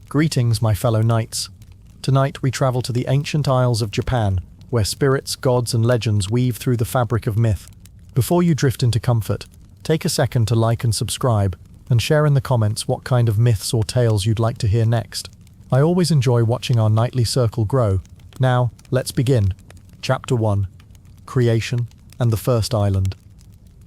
Greetings, my fellow knights. Tonight we travel to the ancient isles of Japan, where spirits, gods, and legends weave through the fabric of myth. Before you drift into comfort, take a second to like and subscribe, and share in the comments what kind of myths or tales you'd like to hear next. I always enjoy watching our nightly circle grow. Now, let's begin. Chapter 1. Creation and the First Island.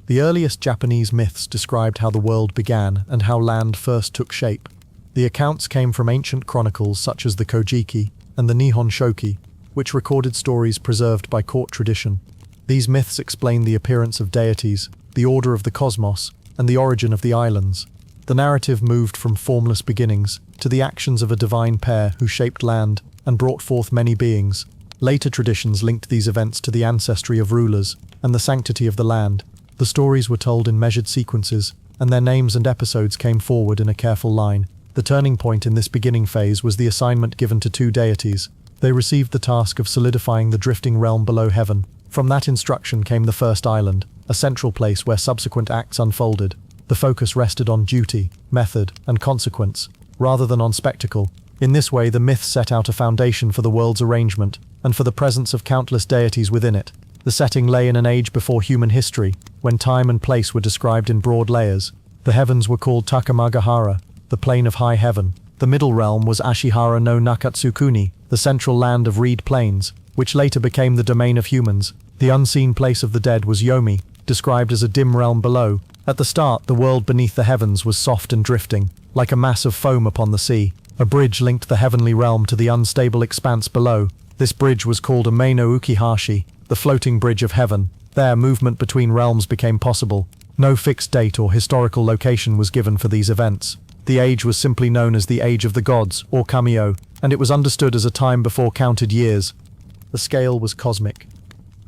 The earliest Japanese myths described how the world began and how land first took shape. The accounts came from ancient chronicles such as the Kojiki and the Nihon Shoki, which recorded stories preserved by court tradition. These myths explain the appearance of deities, the order of the cosmos, and the origin of the islands. The narrative moved from formless beginnings to the actions of a divine pair who shaped land and brought forth many beings. Later traditions linked these events to the ancestry of rulers and the sanctity of the land. The stories were told in measured sequences, and their names and episodes came forward in a careful line. The turning point in this beginning phase was the assignment given to two deities. They received the task of solidifying the drifting realm below heaven. From that instruction came the first island, a central place where subsequent acts unfolded. The focus rested on duty, method, and consequence, rather than on spectacle. In this way, the myth set out a foundation for the world's arrangement, and for the presence of countless deities within it. The setting lay in an age before human history, when time and place were described in broad layers. The heavens were called Takamagahara, the plane of high heaven. The middle realm was Ashihara no Nakatsukuni, the central land of reed plains, which later became the domain of humans. The unseen place of the dead was Yomi, described as a dim realm below. At the start, the world beneath the heavens was soft and drifting, like a mass of foam upon the sea. A bridge linked the heavenly realm to the unstable expanse below. This bridge was called a Meino Ukihashi, the floating bridge of heaven. There, movement between realms became possible. No fixed date or historical location was given for these events. The age was simply known as the Age of the Gods, or Kamio, and it was understood as a time before counted years. The scale was cosmic,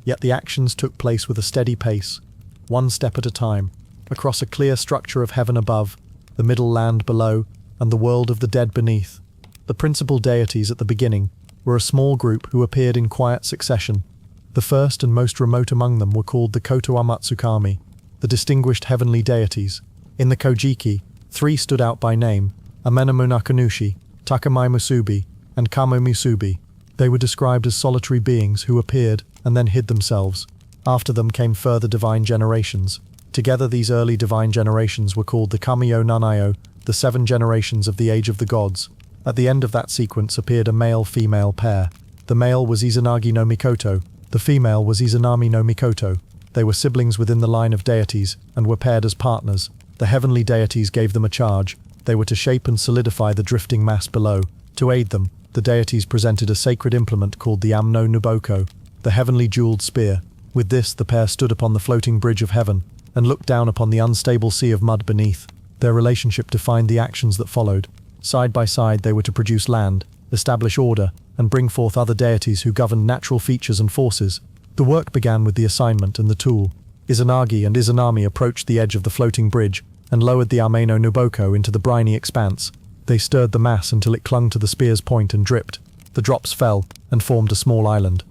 yet the actions took place with a steady pace, one step at a time, across a clear structure of heaven above, the middle land below, and the world of the dead beneath. The principal deities at the beginning were a small group who appeared in quiet succession. The first and most remote among them were called the Koto Amatsukami, the distinguished heavenly deities. In the Kojiki, three stood out by name: Amenemu Nakanushi, Takamai Musubi, and Kamo Musubi. They were described as solitary beings who appeared and then hid themselves. After them came further divine generations. Together, these early divine generations were called the Kamiyo Nanayo, the 7 generations of the Age of the Gods. At the end of that sequence appeared a male-female pair. The male was Izanagi no Mikoto, the female was Izanami no Mikoto. They were siblings within the line of deities and were paired as partners. The heavenly deities gave them a charge. They were to shape and solidify the drifting mass below. To aid them, the deities presented a sacred implement called the Amno Nuboko, the heavenly jeweled spear. With this, the pair stood upon the floating bridge of heaven and looked down upon the unstable sea of mud beneath. Their relationship defined the actions that followed. Side by side, they were to produce land, establish order, and bring forth other deities who governed natural features and forces. The work began with the assignment and the tool. Izanagi and Izanami approached the edge of the floating bridge and lowered the Ameno Nuboko into the briny expanse. They stirred the mass until it clung to the spear's point and dripped. The drops fell and formed a small island.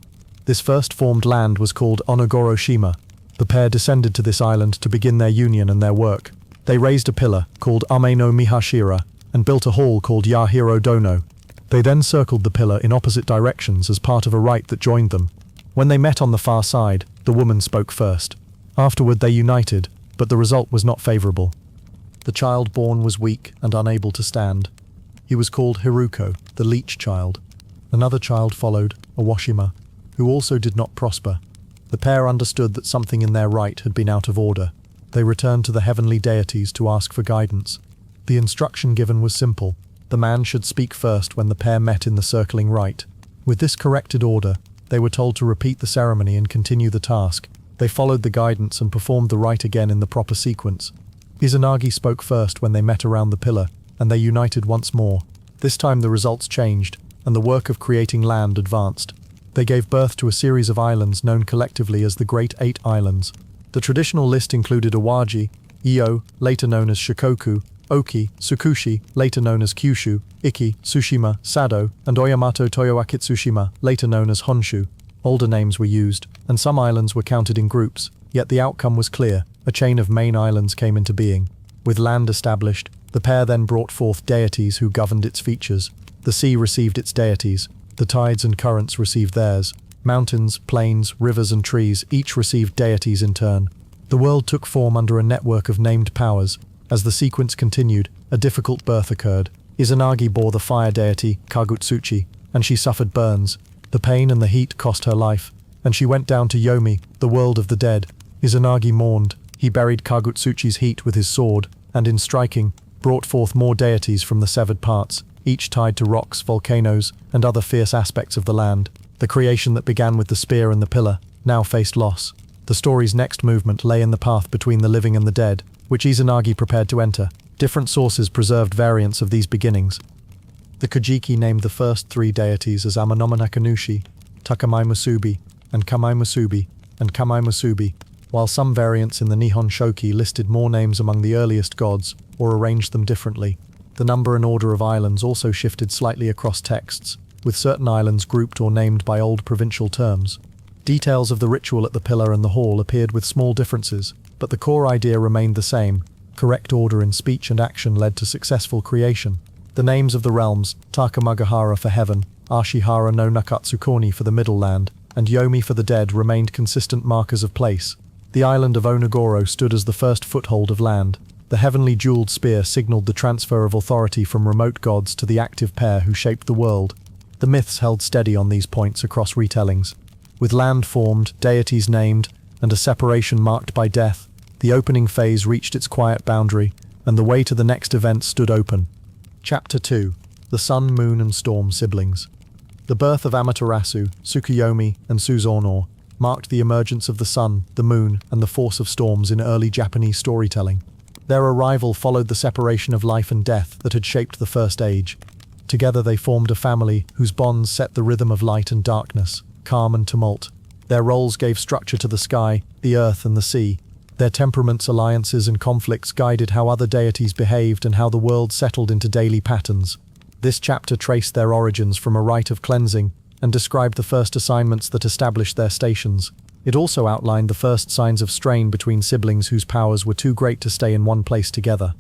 This first formed land was called Onogoro-shima. The pair descended to this island to begin their union and their work. They raised a pillar, called Ameno Mihashira, and built a hall called Yahiro Dono. They then circled the pillar in opposite directions as part of a rite that joined them. When they met on the far side, the woman spoke first. Afterward they united, but the result was not favorable. The child born was weak and unable to stand. He was called Hiruko, the leech child. Another child followed, a Washima, who also did not prosper. The pair understood that something in their rite had been out of order. They returned to the heavenly deities to ask for guidance. The instruction given was simple. The man should speak first when the pair met in the circling rite. With this corrected order, they were told to repeat the ceremony and continue the task. They followed the guidance and performed the rite again in the proper sequence. Izanagi spoke first when they met around the pillar, and they united once more. This time the results changed, and the work of creating land advanced. They gave birth to a series of islands known collectively as the Great 8 Islands. The traditional list included Awaji, Iyo, later known as Shikoku, Oki, Tsukushi, later known as Kyushu, Iki, Tsushima, Sado, and Oyamato Toyoakitsushima, later known as Honshu. Older names were used, and some islands were counted in groups, yet the outcome was clear. A chain of main islands came into being. With land established, The pair then brought forth deities who governed its features. The sea received its deities. The tides and currents received theirs. Mountains, plains, rivers and trees each received deities in turn. The world took form under a network of named powers. As the sequence continued, a difficult birth occurred. Izanagi bore the fire deity, Kagutsuchi, and she suffered burns. The pain and the heat cost her life, and she went down to Yomi, the world of the dead. Izanagi mourned. He buried Kagutsuchi's heat with his sword, and in striking, brought forth more deities from the severed parts, each tied to rocks, volcanoes, and other fierce aspects of the land. The creation that began with the spear and the pillar now faced loss. The story's next movement lay in the path between the living and the dead, which Izanagi prepared to enter. Different sources preserved variants of these beginnings. The Kojiki named the first three deities as Amanomanakanushi, Takamai Musubi, and Kamai Musubi, while some variants in the Nihon Shoki listed more names among the earliest gods, or arranged them differently. The number and order of islands also shifted slightly across texts, with certain islands grouped or named by old provincial terms. Details of the ritual at the pillar and the hall appeared with small differences, but the core idea remained the same. Correct order in speech and action led to successful creation. The names of the realms, Takamagahara for heaven, Ashihara no Nakatsukoni for the middle land, and Yomi for the dead remained consistent markers of place. The island of Onogoro stood as the first foothold of land. The heavenly jeweled spear signaled the transfer of authority from remote gods to the active pair who shaped the world. The myths held steady on these points across retellings. With land formed, deities named, and a separation marked by death, the opening phase reached its quiet boundary, and the way to the next event stood open. Chapter 2. The Sun, Moon and Storm Siblings. The birth of Amaterasu, Tsukuyomi, and Susanoo marked the emergence of the sun, the moon, and the force of storms in early Japanese storytelling. Their arrival followed the separation of life and death that had shaped the First Age. Together they formed a family whose bonds set the rhythm of light and darkness, calm and tumult. Their roles gave structure to the sky, the earth and the sea. Their temperaments, alliances and conflicts guided how other deities behaved and how the world settled into daily patterns. This chapter traced their origins from a rite of cleansing and described the first assignments that established their stations. It also outlined the first signs of strain between siblings whose powers were too great to stay in one place together.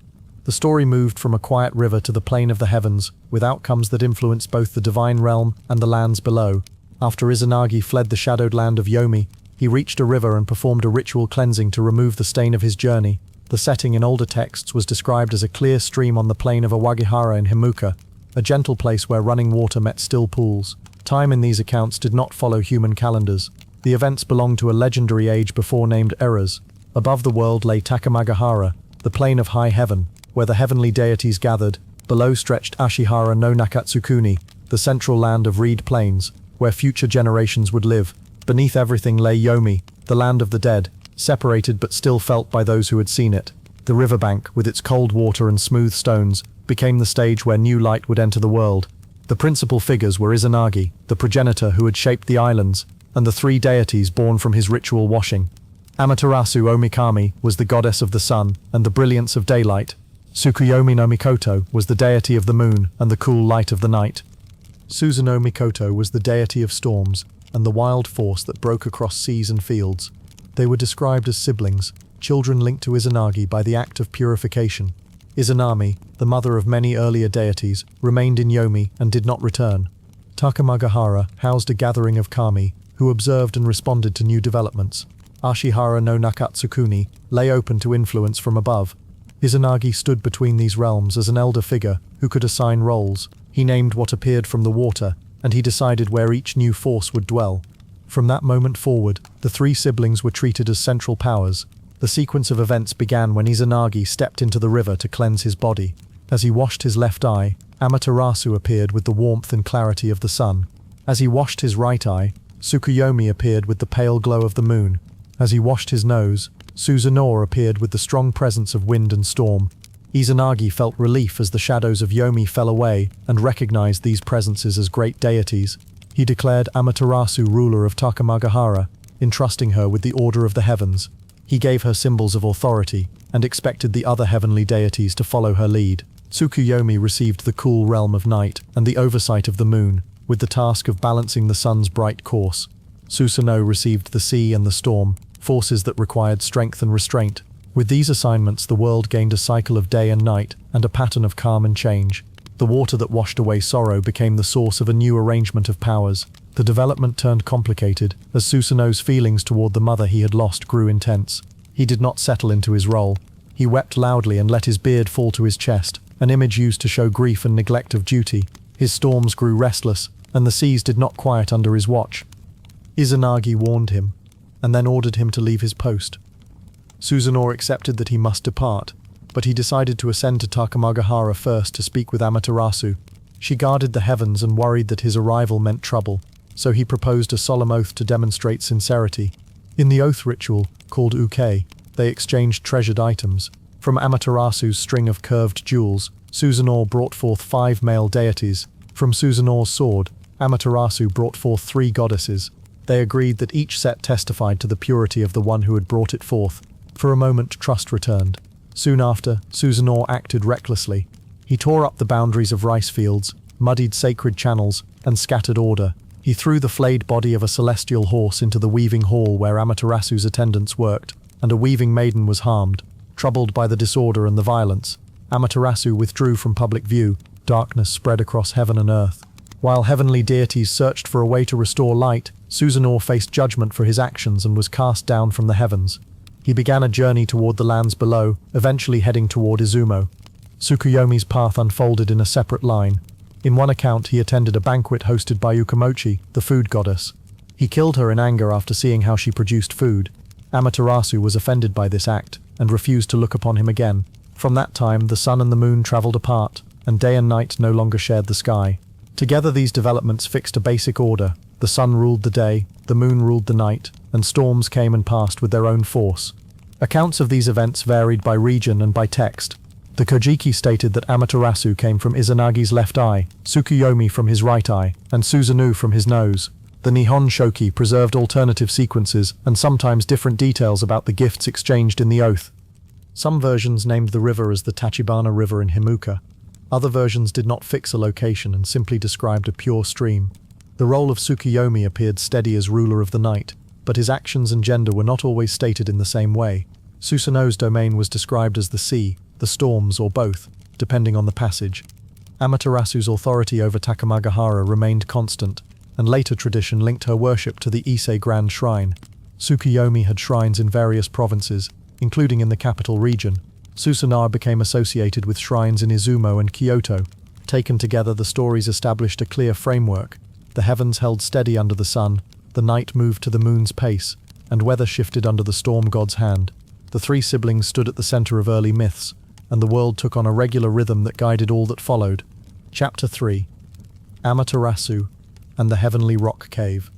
The story moved from a quiet river to the plane of the heavens, with outcomes that influenced both the divine realm and the lands below. After Izanagi fled the shadowed land of Yomi, he reached a river and performed a ritual cleansing to remove the stain of his journey. The setting in older texts was described as a clear stream on the plain of Awagihara in Himuka, a gentle place where running water met still pools. Time in these accounts did not follow human calendars. The events belonged to a legendary age before named eras. Above the world lay Takamagahara, the plain of high heaven, where the heavenly deities gathered. Below stretched Ashihara no Nakatsukuni, the central land of reed plains, where future generations would live. Beneath everything lay Yomi, the land of the dead, separated but still felt by those who had seen it. The riverbank, with its cold water and smooth stones, became the stage where new light would enter the world. The principal figures were Izanagi, the progenitor who had shaped the islands, and the three deities born from his ritual washing. Amaterasu Omikami was the goddess of the sun and the brilliance of daylight. Tsukuyomi no Mikoto was the deity of the moon and the cool light of the night. Susanoo Mikoto was the deity of storms and the wild force that broke across seas and fields. They were described as siblings, children linked to Izanagi by the act of purification. Izanami, the mother of many earlier deities, remained in Yomi and did not return. Takamagahara housed a gathering of kami, who observed and responded to new developments. Ashihara no Nakatsukuni lay open to influence from above. Izanagi stood between these realms as an elder figure who could assign roles. He named what appeared from the water, and he decided where each new force would dwell. From that moment forward, the three siblings were treated as central powers. The sequence of events began when Izanagi stepped into the river to cleanse his body. As he washed his left eye, Amaterasu appeared with the warmth and clarity of the sun. As he washed his right eye, Tsukuyomi appeared with the pale glow of the moon. As he washed his nose, Susanoo appeared with the strong presence of wind and storm. Izanagi felt relief as the shadows of Yomi fell away and recognized these presences as great deities. He declared Amaterasu ruler of Takamagahara, entrusting her with the order of the heavens. He gave her symbols of authority and expected the other heavenly deities to follow her lead. Tsukuyomi received the cool realm of night and the oversight of the moon, with the task of balancing the sun's bright course. Susanoo received the sea and the storm, forces that required strength and restraint. With these assignments, the world gained a cycle of day and night, and a pattern of calm and change. The water that washed away sorrow became the source of a new arrangement of powers. The development turned complicated, as Susanoo's feelings toward the mother he had lost grew intense. He did not settle into his role. He wept loudly and let his beard fall to his chest, an image used to show grief and neglect of duty. His storms grew restless, and the seas did not quiet under his watch. Izanagi warned him, and then ordered him to leave his post. Susanoo accepted that he must depart, but he decided to ascend to Takamagahara first to speak with Amaterasu. She guarded the heavens and worried that his arrival meant trouble, so he proposed a solemn oath to demonstrate sincerity. In the oath ritual, called uke, they exchanged treasured items. From Amaterasu's string of curved jewels, Susanoo brought forth 5 male deities. From Susanoo's sword, Amaterasu brought forth 3 goddesses. They agreed that each set testified to the purity of the one who had brought it forth. For a moment, trust returned. Soon after, Susanoo acted recklessly. He tore up the boundaries of rice fields, muddied sacred channels, and scattered order. He threw the flayed body of a celestial horse into the weaving hall where Amaterasu's attendants worked, and a weaving maiden was harmed. Troubled by the disorder and the violence, Amaterasu withdrew from public view. Darkness spread across heaven and earth. While heavenly deities searched for a way to restore light, Susanoo faced judgment for his actions and was cast down from the heavens. He began a journey toward the lands below, eventually heading toward Izumo. Tsukuyomi's path unfolded in a separate line. In one account, he attended a banquet hosted by Ukamochi, the food goddess. He killed her in anger after seeing how she produced food. Amaterasu was offended by this act and refused to look upon him again. From that time, the sun and the moon traveled apart, and day and night no longer shared the sky. Together, these developments fixed a basic order. The sun ruled the day, the moon ruled the night, and storms came and passed with their own force. Accounts of these events varied by region and by text. The Kojiki stated that Amaterasu came from Izanagi's left eye, Tsukuyomi from his right eye, and Susanoo from his nose. The Nihon Shoki preserved alternative sequences and sometimes different details about the gifts exchanged in the oath. Some versions named the river as the Tachibana River in Himuka. Other versions did not fix a location and simply described a pure stream. The role of Tsukuyomi appeared steady as ruler of the night, but his actions and gender were not always stated in the same way. Susanoo's domain was described as the sea, the storms, or both, depending on the passage. Amaterasu's authority over Takamagahara remained constant, and later tradition linked her worship to the Ise Grand Shrine. Tsukuyomi had shrines in various provinces, including in the capital region. Susanoo became associated with shrines in Izumo and Kyoto. Taken together, the stories established a clear framework. The heavens held steady under the sun, the night moved to the moon's pace, and weather shifted under the storm god's hand. The 3 siblings stood at the center of early myths, and the world took on a regular rhythm that guided all that followed. Chapter 3. Amaterasu and the Heavenly Rock Cave.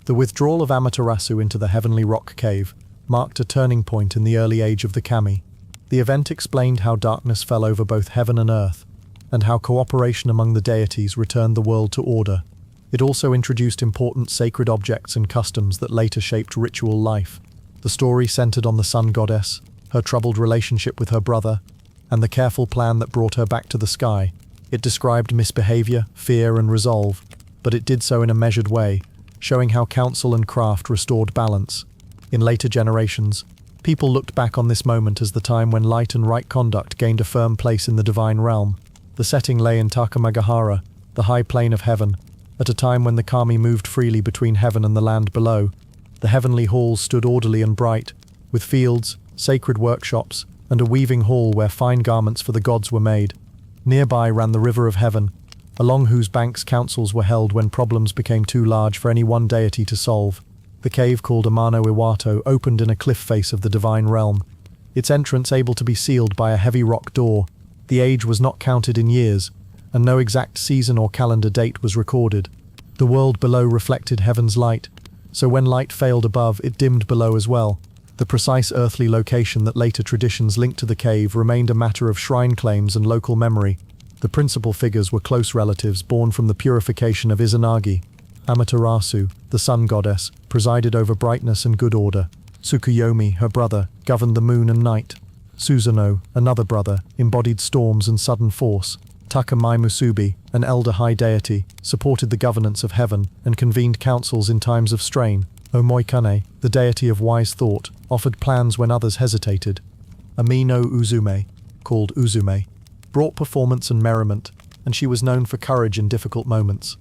The withdrawal of Amaterasu into the Heavenly Rock Cave marked a turning point in the early age of the kami. The event explained how darkness fell over both heaven and earth, and how cooperation among the deities returned the world to order. It also introduced important sacred objects and customs that later shaped ritual life. The story centered on the sun goddess, her troubled relationship with her brother, and the careful plan that brought her back to the sky. It described misbehavior, fear, and resolve, but it did so in a measured way, showing how counsel and craft restored balance. In later generations, people looked back on this moment as the time when light and right conduct gained a firm place in the divine realm. The setting lay in Takamagahara, the high plane of heaven, at a time when the kami moved freely between heaven and the land below. The heavenly halls stood orderly and bright, with fields, sacred workshops, and a weaving hall where fine garments for the gods were made. Nearby ran the river of heaven, along whose banks councils were held when problems became too large for any one deity to solve. The cave called Amano Iwato opened in a cliff face of the divine realm, its entrance able to be sealed by a heavy rock door. The age was not counted in years, and no exact season or calendar date was recorded. The world below reflected heaven's light, so when light failed above, it dimmed below as well. The precise earthly location that later traditions linked to the cave remained a matter of shrine claims and local memory. The principal figures were close relatives born from the purification of Izanagi. Amaterasu, the sun goddess, presided over brightness and good order. Tsukuyomi, her brother, governed the moon and night. Susanoo, another brother, embodied storms and sudden force. Takamai Musubi, an elder high deity, supported the governance of heaven and convened councils in times of strain. Omoikane, the deity of wise thought, offered plans when others hesitated. Ami no Uzume, called Uzume, brought performance and merriment, and she was known for courage in difficult moments.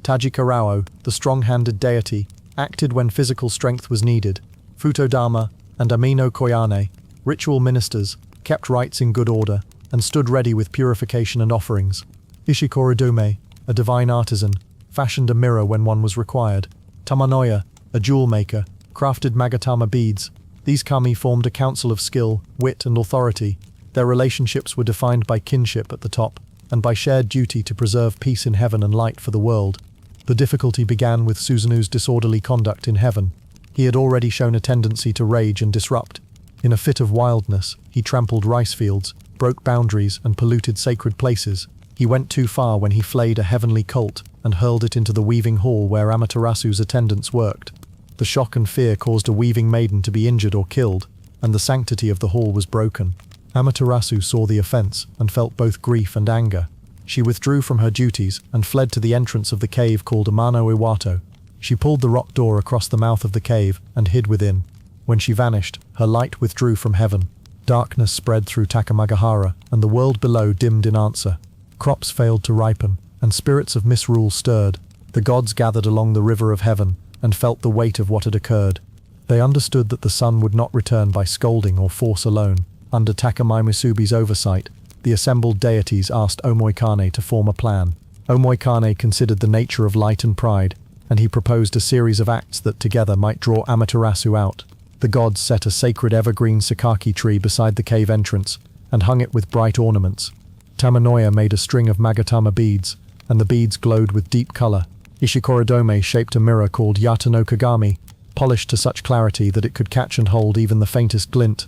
Tajikarao, the strong-handed deity, acted when physical strength was needed. Futodama and Amino Koyane, ritual ministers, kept rites in good order and stood ready with purification and offerings. Ishikorodome, a divine artisan, fashioned a mirror when one was required. Tamanoya, a jewel maker, crafted magatama beads. These kami formed a council of skill, wit, and authority. Their relationships were defined by kinship at the top and by shared duty to preserve peace in heaven and light for the world. The difficulty began with Susanu's disorderly conduct in heaven. He had already shown a tendency to rage and disrupt. In a fit of wildness, he trampled rice fields, broke boundaries, and polluted sacred places. He went too far when he flayed a heavenly colt and hurled it into the weaving hall where Amaterasu's attendants worked. The shock and fear caused a weaving maiden to be injured or killed, and the sanctity of the hall was broken. Amaterasu saw the offense and felt both grief and anger. She withdrew from her duties and fled to the entrance of the cave called Amano Iwato. She pulled the rock door across the mouth of the cave and hid within. When she vanished, her light withdrew from heaven. Darkness spread through Takamagahara, and the world below dimmed in answer. Crops failed to ripen, and spirits of misrule stirred. The gods gathered along the river of heaven and felt the weight of what had occurred. They understood that the sun would not return by scolding or force alone. Under Takamai Misubi's oversight, the assembled deities asked Omoikane to form a plan. Omoikane considered the nature of light and pride, and he proposed a series of acts that together might draw Amaterasu out. The gods set a sacred evergreen sakaki tree beside the cave entrance and hung it with bright ornaments. Tamanoya made a string of magatama beads, and the beads glowed with deep color. Ishikorodome shaped a mirror called Yata no Kagami, polished to such clarity that it could catch and hold even the faintest glint.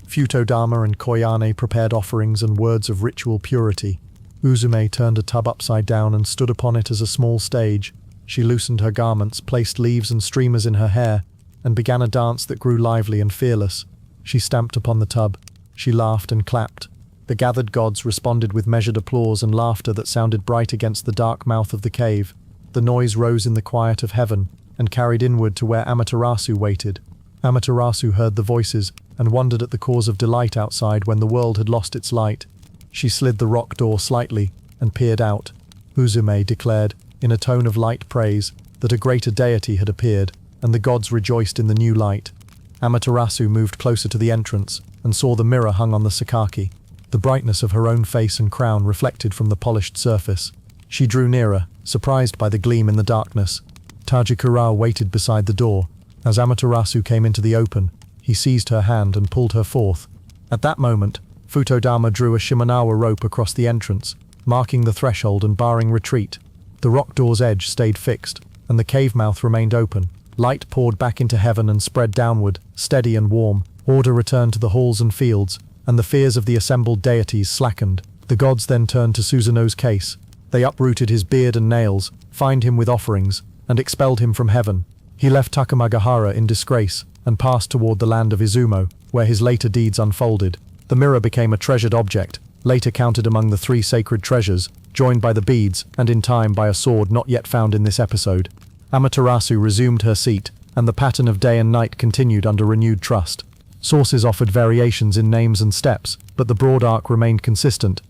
Futodama and Koyane prepared offerings and words of ritual purity. Uzume turned a tub upside down and stood upon it as a small stage. She loosened her garments, placed leaves and streamers in her hair, and began a dance that grew lively and fearless. She stamped upon the tub. She laughed and clapped. The gathered gods responded with measured applause and laughter that sounded bright against the dark mouth of the cave. The noise rose in the quiet of heaven and carried inward to where Amaterasu waited. Amaterasu heard the voices and wondered at the cause of delight outside when the world had lost its light. She slid the rock door slightly and peered out. Uzume declared, in a tone of light praise, that a greater deity had appeared, and the gods rejoiced in the new light. Amaterasu moved closer to the entrance and saw the mirror hung on the sakaki. The brightness of her own face and crown reflected from the polished surface. She drew nearer, surprised by the gleam in the darkness. Tajikura waited beside the door. As Amaterasu came into the open, he seized her hand and pulled her forth. At that moment, Futodama drew a Shimenawa rope across the entrance, marking the threshold and barring retreat. The rock door's edge stayed fixed, and the cave mouth remained open. Light poured back into heaven and spread downward, steady and warm. Order returned to the halls and fields, and the fears of the assembled deities slackened. The gods then turned to Susanoo's case. They uprooted his beard and nails, fined him with offerings, and expelled him from heaven. He left Takamagahara in disgrace and passed toward the land of Izumo, where his later deeds unfolded. The mirror became a treasured object, later counted among the 3 sacred treasures, joined by the beads and in time by a sword not yet found in this episode. Amaterasu resumed her seat, and the pattern of day and night continued under renewed trust. Sources offered variations in names and steps, but the broad arc remained consistent.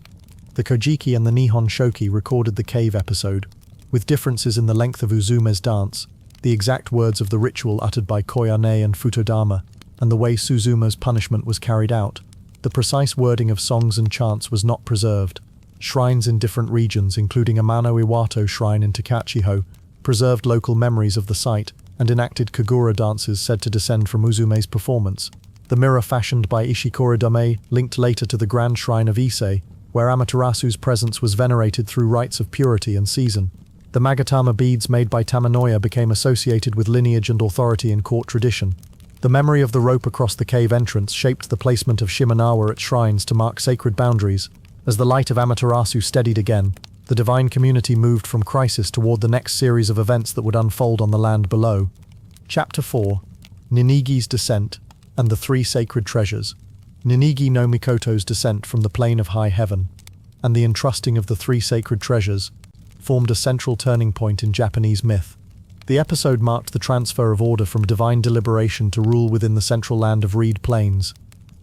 The Kojiki and the Nihon Shoki recorded the cave episode, with differences in the length of Uzume's dance, the exact words of the ritual uttered by Koyane and Futodama, and the way Suzuma's punishment was carried out. The precise wording of songs and chants was not preserved. Shrines in different regions, including Amano Iwato Shrine in Takachiho, preserved local memories of the site and enacted Kagura dances said to descend from Uzume's performance. The mirror fashioned by Ishikorodame linked later to the Grand Shrine of Ise, where Amaterasu's presence was venerated through rites of purity and season. The Magatama beads made by Tamanoya became associated with lineage and authority in court tradition. The memory of the rope across the cave entrance shaped the placement of Shimenawa at shrines to mark sacred boundaries. As the light of Amaterasu steadied again, the divine community moved from crisis toward the next series of events that would unfold on the land below. Chapter 4: Ninigi's Descent and the 3 Sacred Treasures. Ninigi no Mikoto's descent from the plane of high heaven, and the entrusting of the 3 sacred treasures, formed a central turning point in Japanese myth. The episode marked the transfer of order from divine deliberation to rule within the central land of Reed Plains.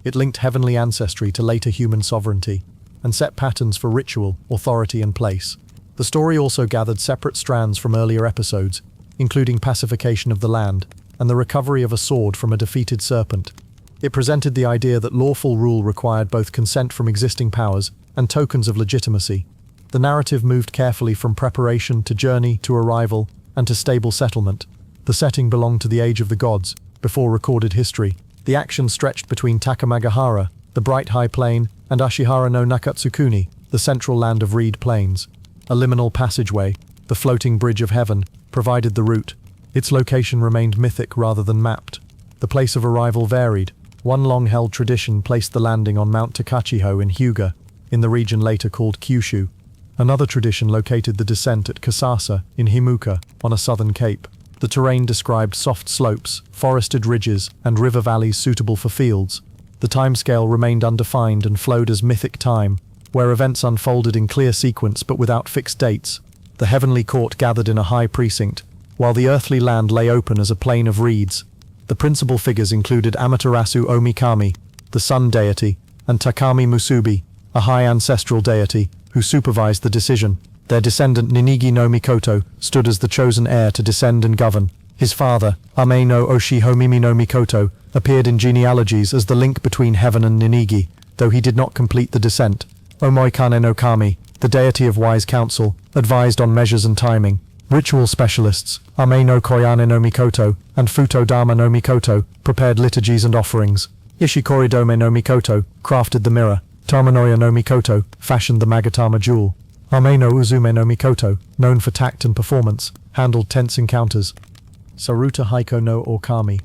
It linked heavenly ancestry to later human sovereignty, and set patterns for ritual, authority, and place. The story also gathered separate strands from earlier episodes, including pacification of the land, and the recovery of a sword from a defeated serpent. It presented the idea that lawful rule required both consent from existing powers and tokens of legitimacy. The narrative moved carefully from preparation to journey to arrival and to stable settlement. The setting belonged to the Age of the Gods, before recorded history. The action stretched between Takamagahara, the bright high plain, and Ashihara no Nakatsukuni, the central land of Reed Plains. A liminal passageway, the floating bridge of heaven, provided the route. Its location remained mythic rather than mapped. The place of arrival varied. One long-held tradition placed the landing on Mount Takachiho in Hyuga, in the region later called Kyushu. Another tradition located the descent at Kasasa in Himuka, on a southern cape. The terrain described soft slopes, forested ridges, and river valleys suitable for fields. The timescale remained undefined and flowed as mythic time, where events unfolded in clear sequence but without fixed dates. The heavenly court gathered in a high precinct, while the earthly land lay open as a plain of reeds. The principal figures included Amaterasu Omikami, the sun deity, and Takami Musubi, a high ancestral deity, who supervised the decision. Their descendant Ninigi no Mikoto stood as the chosen heir to descend and govern. His father, Ame no Oshi Homimi no Mikoto, appeared in genealogies as the link between heaven and Ninigi, though he did not complete the descent. Omoikane no Kami, the deity of wise counsel, advised on measures and timing. Ritual specialists, Ame no Koyane no Mikoto and Futodama no Mikoto, prepared liturgies and offerings. Ishikoridome no Mikoto crafted the mirror. Tamanoya no Mikoto fashioned the Magatama jewel. Ame no Uzume no Mikoto, known for tact and performance, handled tense encounters. Saruta Haiko no Okami,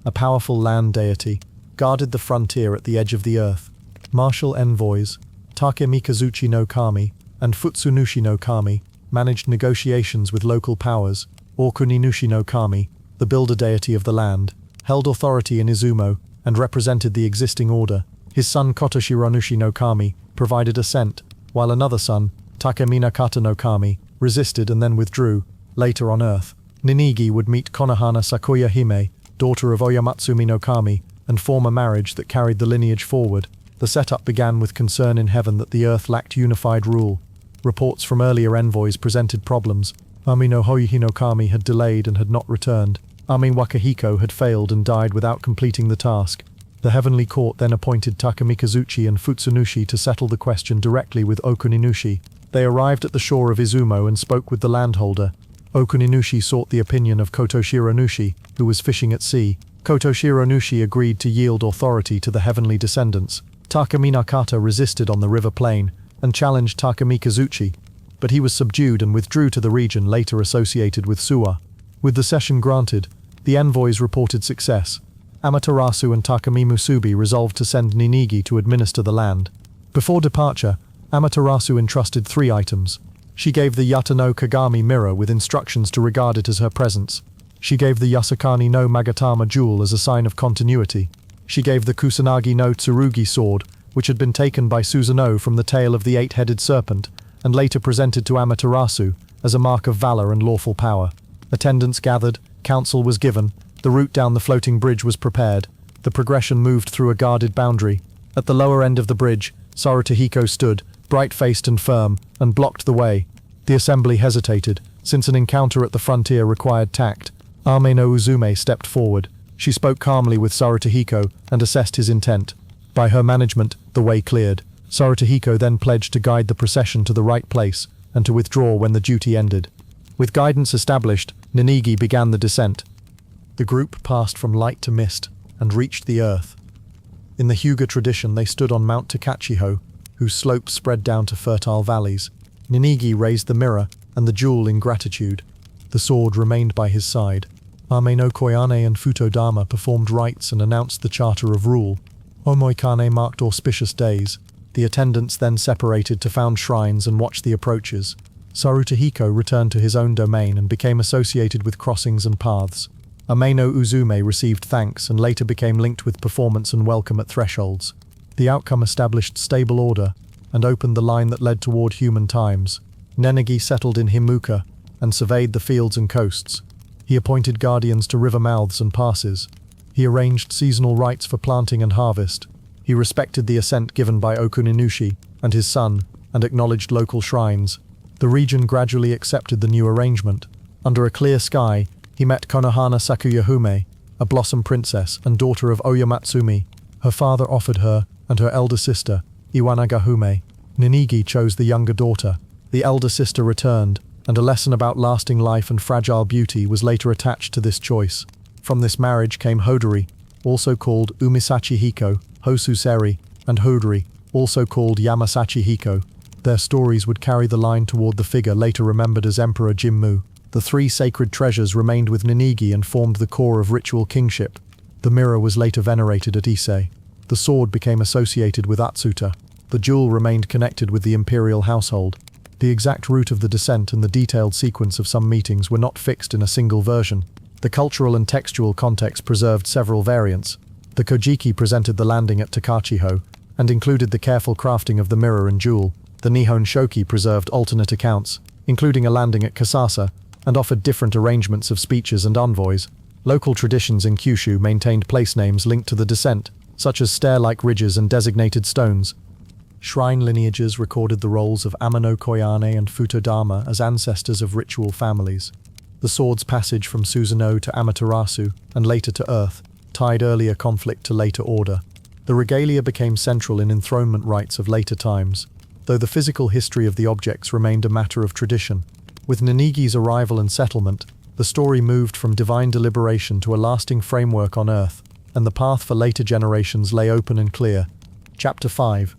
a powerful land deity, guarded the frontier at the edge of the earth. Martial envoys, Take Mikazuchi no Kami and Futsunushi no Kami, managed negotiations with local powers. Okuninushi no Kami, the builder deity of the land, held authority in Izumo and represented the existing order. His son Kotoshironushi no Kami provided assent, while another son, Takeminakata no Kami, resisted and then withdrew. Later on Earth, Ninigi would meet Konohana Sakuya Hime, daughter of Oyamatsumi no Kami, and form a marriage that carried the lineage forward. The setup began with concern in heaven that the Earth lacked unified rule. Reports from earlier envoys presented problems. Ami no Hoihi no Kami had delayed and had not returned. Ami Wakahiko had failed and died without completing the task. The heavenly court then appointed Takamikazuchi and Futsunushi to settle the question directly with Okuninushi. They arrived at the shore of Izumo and spoke with the landholder. Okuninushi sought the opinion of Kotoshironushi, who was fishing at sea. Kotoshironushi agreed to yield authority to the heavenly descendants. Takeminakata resisted on the river plain and challenged Takamikazuchi, but he was subdued and withdrew to the region later associated with Suwa. With the cession granted, the envoys reported success. Amaterasu and Takami Musubi resolved to send Ninigi to administer the land. Before departure, Amaterasu entrusted 3 items. She gave the Yatano Kagami mirror with instructions to regard it as her presence. She gave the Yasakani no Magatama jewel as a sign of continuity. She gave the Kusanagi no Tsurugi sword, which had been taken by Susanoo from the tail of the 8-headed serpent, and later presented to Amaterasu as a mark of valor and lawful power. Attendance gathered, counsel was given, the route down the floating bridge was prepared. The progression moved through a guarded boundary. At the lower end of the bridge, Sarutahiko stood, bright-faced and firm, and blocked the way. The assembly hesitated, since an encounter at the frontier required tact. Ame no Uzume stepped forward. She spoke calmly with Sarutahiko and assessed his intent. By her management, the way cleared. Sarutahiko then pledged to guide the procession to the right place and to withdraw when the duty ended. With guidance established, Ninigi began the descent. The group passed from light to mist and reached the earth. In the Hyuga tradition, they stood on Mount Takachiho, whose slopes spread down to fertile valleys. Ninigi raised the mirror and the jewel in gratitude. The sword remained by his side. Ame no Koyane and Futodama performed rites and announced the Charter of Rule. Omoikane marked auspicious days. The attendants then separated to found shrines and watch the approaches. Sarutahiko returned to his own domain and became associated with crossings and paths. Ame no Uzume received thanks and later became linked with performance and welcome at thresholds. The outcome established stable order and opened the line that led toward human times. Ninigi settled in Himuka and surveyed the fields and coasts. He appointed guardians to river mouths and passes. He arranged seasonal rites for planting and harvest. He respected the assent given by Okuninushi and his son, and acknowledged local shrines. The region gradually accepted the new arrangement. Under a clear sky, he met Konohana Sakuyahume, a blossom princess and daughter of Oyamatsumi. Her father offered her and her elder sister, Iwanagahume. Ninigi chose the younger daughter. The elder sister returned, and a lesson about lasting life and fragile beauty was later attached to this choice. From this marriage came Hodori, also called Umisachi Hiko, Hosuseri, and Hodori, also called Yamasachi Hiko. Their stories would carry the line toward the figure later remembered as Emperor Jimmu. The three sacred treasures remained with Ninigi and formed the core of ritual kingship. The mirror was later venerated at Ise. The sword became associated with Atsuta. The jewel remained connected with the imperial household. The exact route of the descent and the detailed sequence of some meetings were not fixed in a single version. The cultural and textual context preserved several variants. The Kojiki presented the landing at Takachiho, and included the careful crafting of the mirror and jewel. The Nihon Shoki preserved alternate accounts, including a landing at Kasasa, and offered different arrangements of speeches and envoys. Local traditions in Kyushu maintained place names linked to the descent, such as stair-like ridges and designated stones. Shrine lineages recorded the roles of Amano Koyane and Futodama as ancestors of ritual families. The sword's passage from Susanoo to Amaterasu, and later to Earth, tied earlier conflict to later order. The regalia became central in enthronement rites of later times, though the physical history of the objects remained a matter of tradition. With Ninigi's arrival and settlement, the story moved from divine deliberation to a lasting framework on Earth, and the path for later generations lay open and clear. Chapter 5.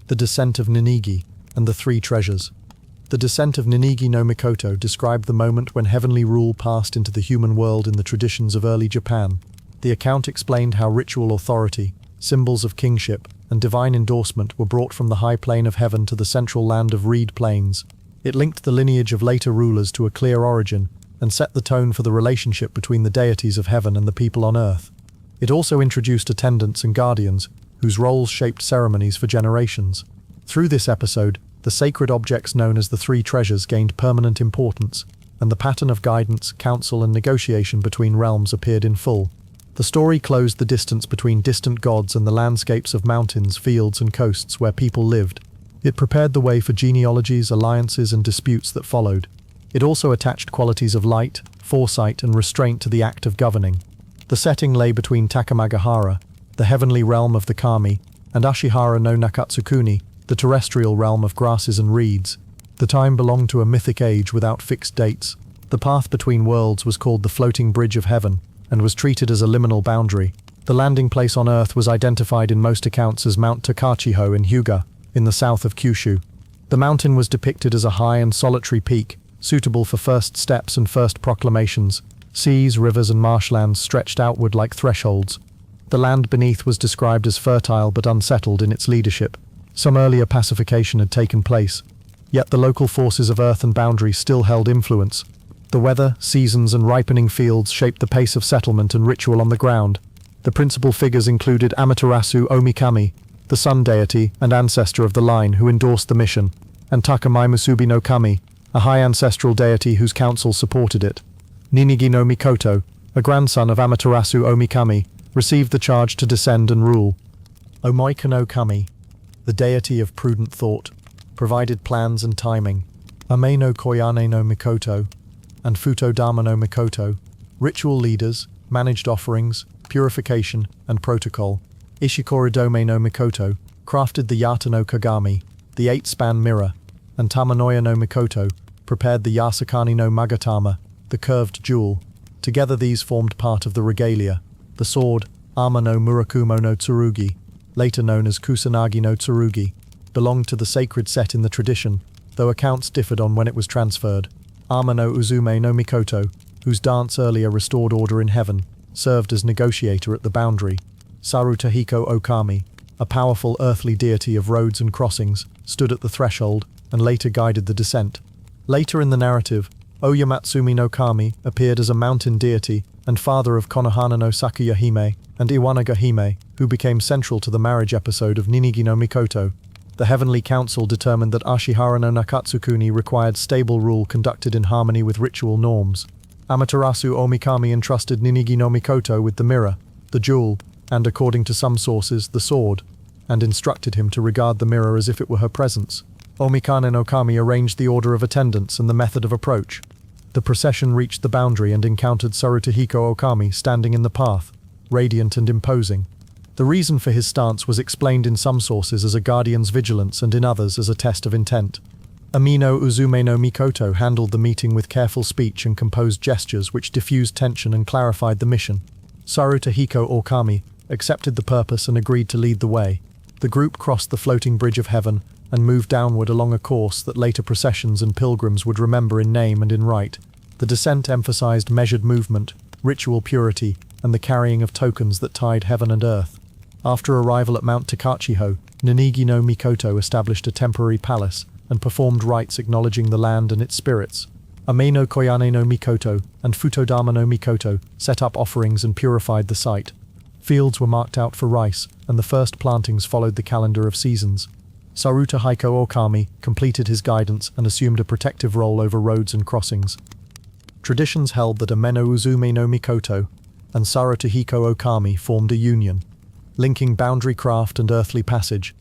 The Descent of Ninigi and the Three Treasures. The descent of Ninigi no Mikoto described the moment when heavenly rule passed into the human world in the traditions of early Japan. The account explained how ritual authority, symbols of kingship, and divine endorsement were brought from the high plane of heaven to the central land of reed plains. It linked the lineage of later rulers to a clear origin, and set the tone for the relationship between the deities of heaven and the people on earth. It also introduced attendants and guardians, whose roles shaped ceremonies for generations. Through this episode, the sacred objects known as the Three Treasures gained permanent importance, and the pattern of guidance, counsel, and negotiation between realms appeared in full. The story closed the distance between distant gods and the landscapes of mountains, fields, and coasts where people lived. It prepared the way for genealogies, alliances, and disputes that followed. It also attached qualities of light, foresight, and restraint to the act of governing. The setting lay between Takamagahara, the heavenly realm of the kami, and Ashihara no Nakatsukuni, the terrestrial realm of grasses and reeds. The time belonged to a mythic age without fixed dates. The path between worlds was called the Floating Bridge of Heaven, and was treated as a liminal boundary. The landing place on Earth was identified in most accounts as Mount Takachiho in Hyuga, in the south of Kyushu. The mountain was depicted as a high and solitary peak, suitable for first steps and first proclamations. Seas, rivers, and marshlands stretched outward like thresholds. The land beneath was described as fertile but unsettled in its leadership. Some earlier pacification had taken place, yet the local forces of Earth and boundaries still held influence. The weather, seasons, and ripening fields shaped the pace of settlement and ritual on the ground. The principal figures included Amaterasu Omikami, the sun deity and ancestor of the line who endorsed the mission, and Takamai Musubi no Kami, a high ancestral deity whose counsel supported it. Ninigi no Mikoto, a grandson of Amaterasu Omikami, received the charge to descend and rule. Omoika no Kami, the deity of prudent thought, provided plans and timing. Ame no Koyane no Mikoto, and Futodama no Mikoto, ritual leaders, managed offerings, purification, and protocol. Ishikoridome no Mikoto crafted the Yata no Kagami, the 8-span mirror, and Tamanoya no Mikoto prepared the Yasakani no Magatama, the curved jewel. Together these formed part of the regalia. The sword, Ama no Murakumo no Tsurugi, later known as Kusanagi no Tsurugi, belonged to the sacred set in the tradition, though accounts differed on when it was transferred. Ama no Uzume no Mikoto, whose dance earlier restored order in heaven, served as negotiator at the boundary. Saru Tahiko Okami, a powerful earthly deity of roads and crossings, stood at the threshold and later guided the descent. Later in the narrative, Oyamatsumi no Kami appeared as a mountain deity and father of Konohana no Sakuyahime and Iwanagahime, who became central to the marriage episode of Ninigi no Mikoto. The Heavenly Council determined that Ashihara no Nakatsukuni required stable rule conducted in harmony with ritual norms. Amaterasu Omikami entrusted Ninigi no Mikoto with the mirror, the jewel, and according to some sources, the sword, and instructed him to regard the mirror as if it were her presence. Omikane no Kami arranged the order of attendance and the method of approach. The procession reached the boundary and encountered Sarutahiko Okami standing in the path, radiant and imposing. The reason for his stance was explained in some sources as a guardian's vigilance and in others as a test of intent. Amino Uzume no Mikoto handled the meeting with careful speech and composed gestures which diffused tension and clarified the mission. Sarutahiko Okami accepted the purpose and agreed to lead the way. The group crossed the floating bridge of heaven and moved downward along a course that later processions and pilgrims would remember in name and in rite. The descent emphasized measured movement, ritual purity, and the carrying of tokens that tied heaven and earth. After arrival at Mount Takachiho, Ninigi no Mikoto established a temporary palace and performed rites acknowledging the land and its spirits. Ame no Koyane no Mikoto and Futodama no Mikoto set up offerings and purified the site. Fields were marked out for rice, and the first plantings followed the calendar of seasons. Sarutahiko Okami completed his guidance and assumed a protective role over roads and crossings. Traditions held that Ameno Uzume no Mikoto and Sarutahiko Okami formed a union, linking boundary craft and earthly passage.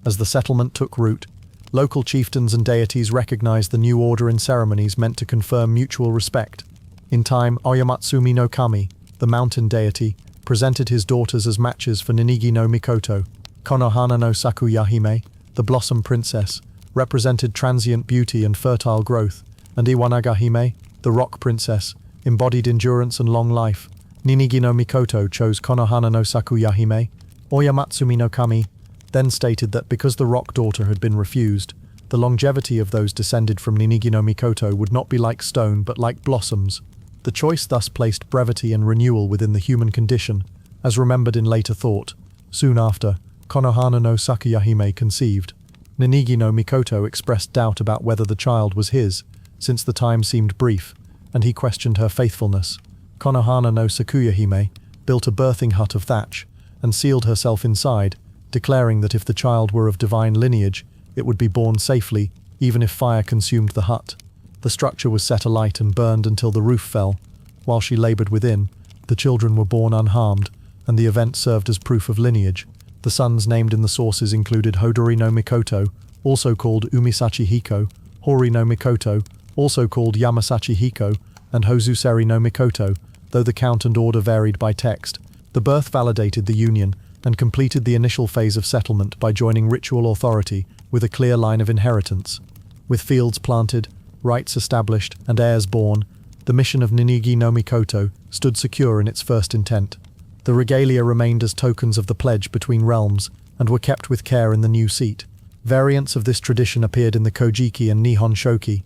As the settlement took root, local chieftains and deities recognized the new order in ceremonies meant to confirm mutual respect. In time, Oyamatsumi no Kami, the mountain deity, presented his daughters as matches for Ninigi no Mikoto. Konohana no Sakuyahime, the Blossom Princess, represented transient beauty and fertile growth, and Iwanagahime, the Rock Princess, embodied endurance and long life. Ninigi no Mikoto chose Konohana no Sakuyahime. Oyamatsumi no Kami then stated that because the rock daughter had been refused, the longevity of those descended from Ninigi no Mikoto would not be like stone but like blossoms. The choice thus placed brevity and renewal within the human condition, as remembered in later thought. Soon after, Konohana no Sakuyahime conceived. Ninigi no Mikoto expressed doubt about whether the child was his, since the time seemed brief, and he questioned her faithfulness. Konohana no Sakuyahime built a birthing hut of thatch and sealed herself inside, declaring that if the child were of divine lineage, it would be born safely, even if fire consumed the hut. The structure was set alight and burned until the roof fell. While she labored within, the children were born unharmed, and the event served as proof of lineage. The sons named in the sources included Hodori no Mikoto, also called Umisachi Hiko, Hori no Mikoto, also called Yamasachi Hiko, and Hozuseri no Mikoto, though the count and order varied by text. The birth validated the union and completed the initial phase of settlement by joining ritual authority with a clear line of inheritance. With fields planted, rights established, and heirs born, the mission of Ninigi no Mikoto stood secure in its first intent. The regalia remained as tokens of the pledge between realms and were kept with care in the new seat. Variants of this tradition appeared in the Kojiki and Nihon Shoki,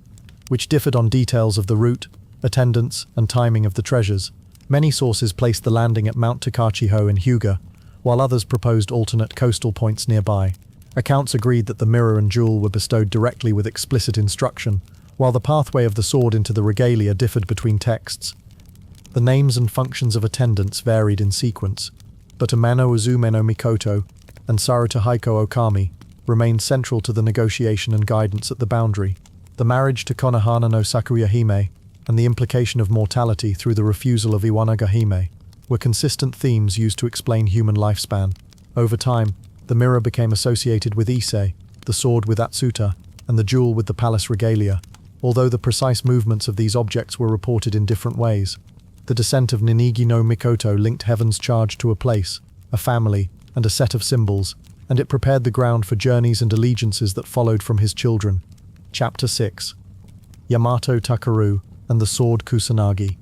which differed on details of the route, attendance, and timing of the treasures. Many sources placed the landing at Mount Takachiho in Hyuga, while others proposed alternate coastal points nearby. Accounts agreed that the mirror and jewel were bestowed directly with explicit instruction, while the pathway of the sword into the regalia differed between texts. The names and functions of attendants varied in sequence, but Amano Uzume no Mikoto and Sarutahiko Okami remained central to the negotiation and guidance at the boundary. The marriage to Konohana no Sakuyahime and the implication of mortality through the refusal of Iwanagahime were consistent themes used to explain human lifespan. Over time, the mirror became associated with Issei, the sword with Atsuta, and the jewel with the palace regalia, although the precise movements of these objects were reported in different ways. The descent of Ninigi no Mikoto linked heaven's charge to a place, a family, and a set of symbols, and it prepared the ground for journeys and allegiances that followed from his children. Chapter 6. Yamato Takeru and the Sword Kusanagi.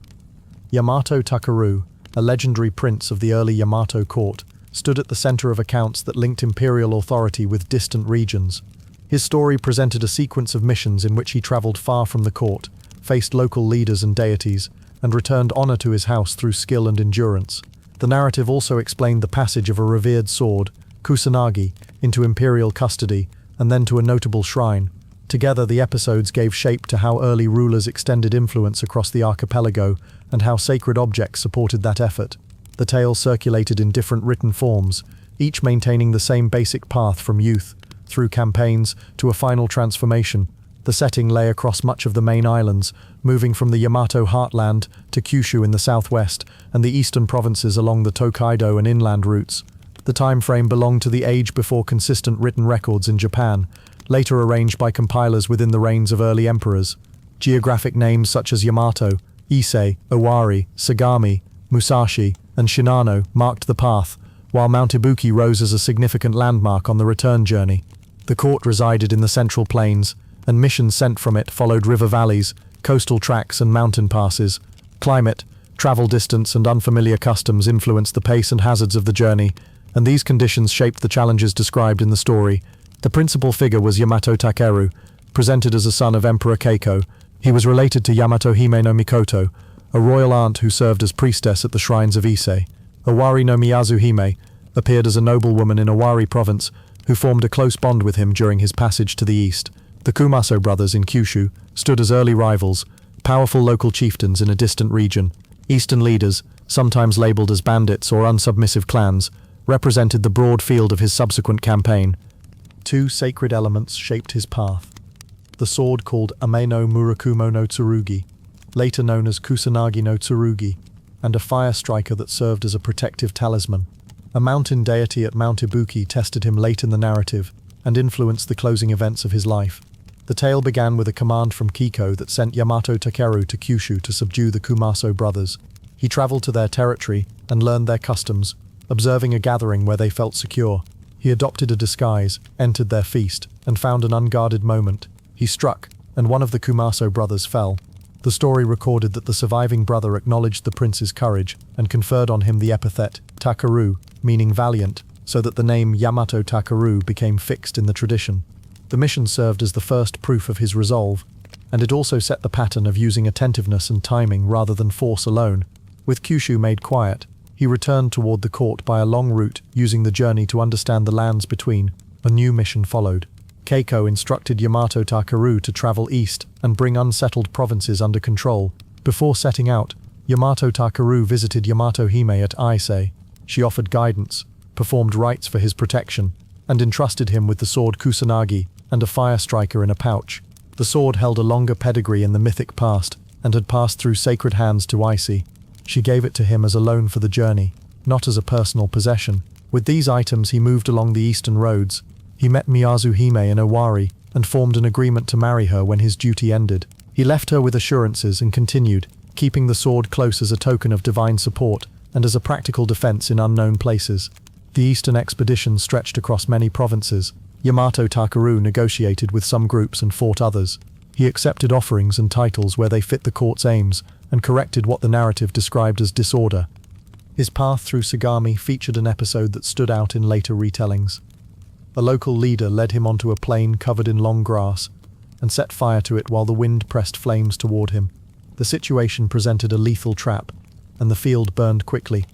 Yamato Takeru, a legendary prince of the early Yamato court, stood at the center of accounts that linked imperial authority with distant regions. His story presented a sequence of missions in which he traveled far from the court, faced local leaders and deities, and returned honor to his house through skill and endurance. The narrative also explained the passage of a revered sword, Kusanagi, into imperial custody, and then to a notable shrine. Together, the episodes gave shape to how early rulers extended influence across the archipelago and how sacred objects supported that effort. The tale circulated in different written forms, each maintaining the same basic path from youth, through campaigns, to a final transformation, The setting lay across much of the main islands, moving from the Yamato heartland to Kyushu in the southwest and the eastern provinces along the Tokaido and inland routes. The time frame belonged to the age before consistent written records in Japan, later arranged by compilers within the reigns of early emperors. Geographic names such as Yamato, Ise, Owari, Sagami, Musashi, and Shinano marked the path, while Mount Ibuki rose as a significant landmark on the return journey. The court resided in the central plains, and missions sent from it followed river valleys, coastal tracks, and mountain passes. Climate, travel distance, and unfamiliar customs influenced the pace and hazards of the journey, and these conditions shaped the challenges described in the story. The principal figure was Yamato Takeru, presented as a son of Emperor Keiko. He was related to Yamato Hime no Mikoto, a royal aunt who served as priestess at the shrines of Ise. Owari no Miyazu Hime appeared as a noblewoman in Owari province who formed a close bond with him during his passage to the east. The Kumaso brothers in Kyushu stood as early rivals, powerful local chieftains in a distant region. Eastern leaders, sometimes labeled as bandits or unsubmissive clans, represented the broad field of his subsequent campaign. Two sacred elements shaped his path. The sword called Ame no Murakumo no Tsurugi, later known as Kusanagi no Tsurugi, and a fire striker that served as a protective talisman. A mountain deity at Mount Ibuki tested him late in the narrative and influenced the closing events of his life. The tale began with a command from Kiko that sent Yamato Takeru to Kyushu to subdue the Kumaso brothers. He traveled to their territory and learned their customs, observing a gathering where they felt secure. He adopted a disguise, entered their feast, and found an unguarded moment. He struck, and one of the Kumaso brothers fell. The story recorded that the surviving brother acknowledged the prince's courage and conferred on him the epithet Takeru, meaning valiant, so that the name Yamato Takeru became fixed in the tradition. The mission served as the first proof of his resolve, and it also set the pattern of using attentiveness and timing rather than force alone. With Kyushu made quiet, he returned toward the court by a long route, using the journey to understand the lands between. A new mission followed. Keiko instructed Yamato Takeru to travel east and bring unsettled provinces under control. Before setting out, Yamato Takeru visited Yamato Hime at Ise. She offered guidance, performed rites for his protection, and entrusted him with the sword Kusanagi and a fire striker in a pouch. The sword held a longer pedigree in the mythic past and had passed through sacred hands to Ise. She gave it to him as a loan for the journey, not as a personal possession. With these items he moved along the eastern roads. He met Miyazu Hime in Owari and formed an agreement to marry her when his duty ended. He left her with assurances and continued, keeping the sword close as a token of divine support and as a practical defense in unknown places. The eastern expedition stretched across many provinces. Yamato Takeru negotiated with some groups and fought others. He accepted offerings and titles where they fit the court's aims and corrected what the narrative described as disorder. His path through Sagami featured an episode that stood out in later retellings. A local leader led him onto a plain covered in long grass and set fire to it while the wind pressed flames toward him. The situation presented a lethal trap, and the field burned quickly.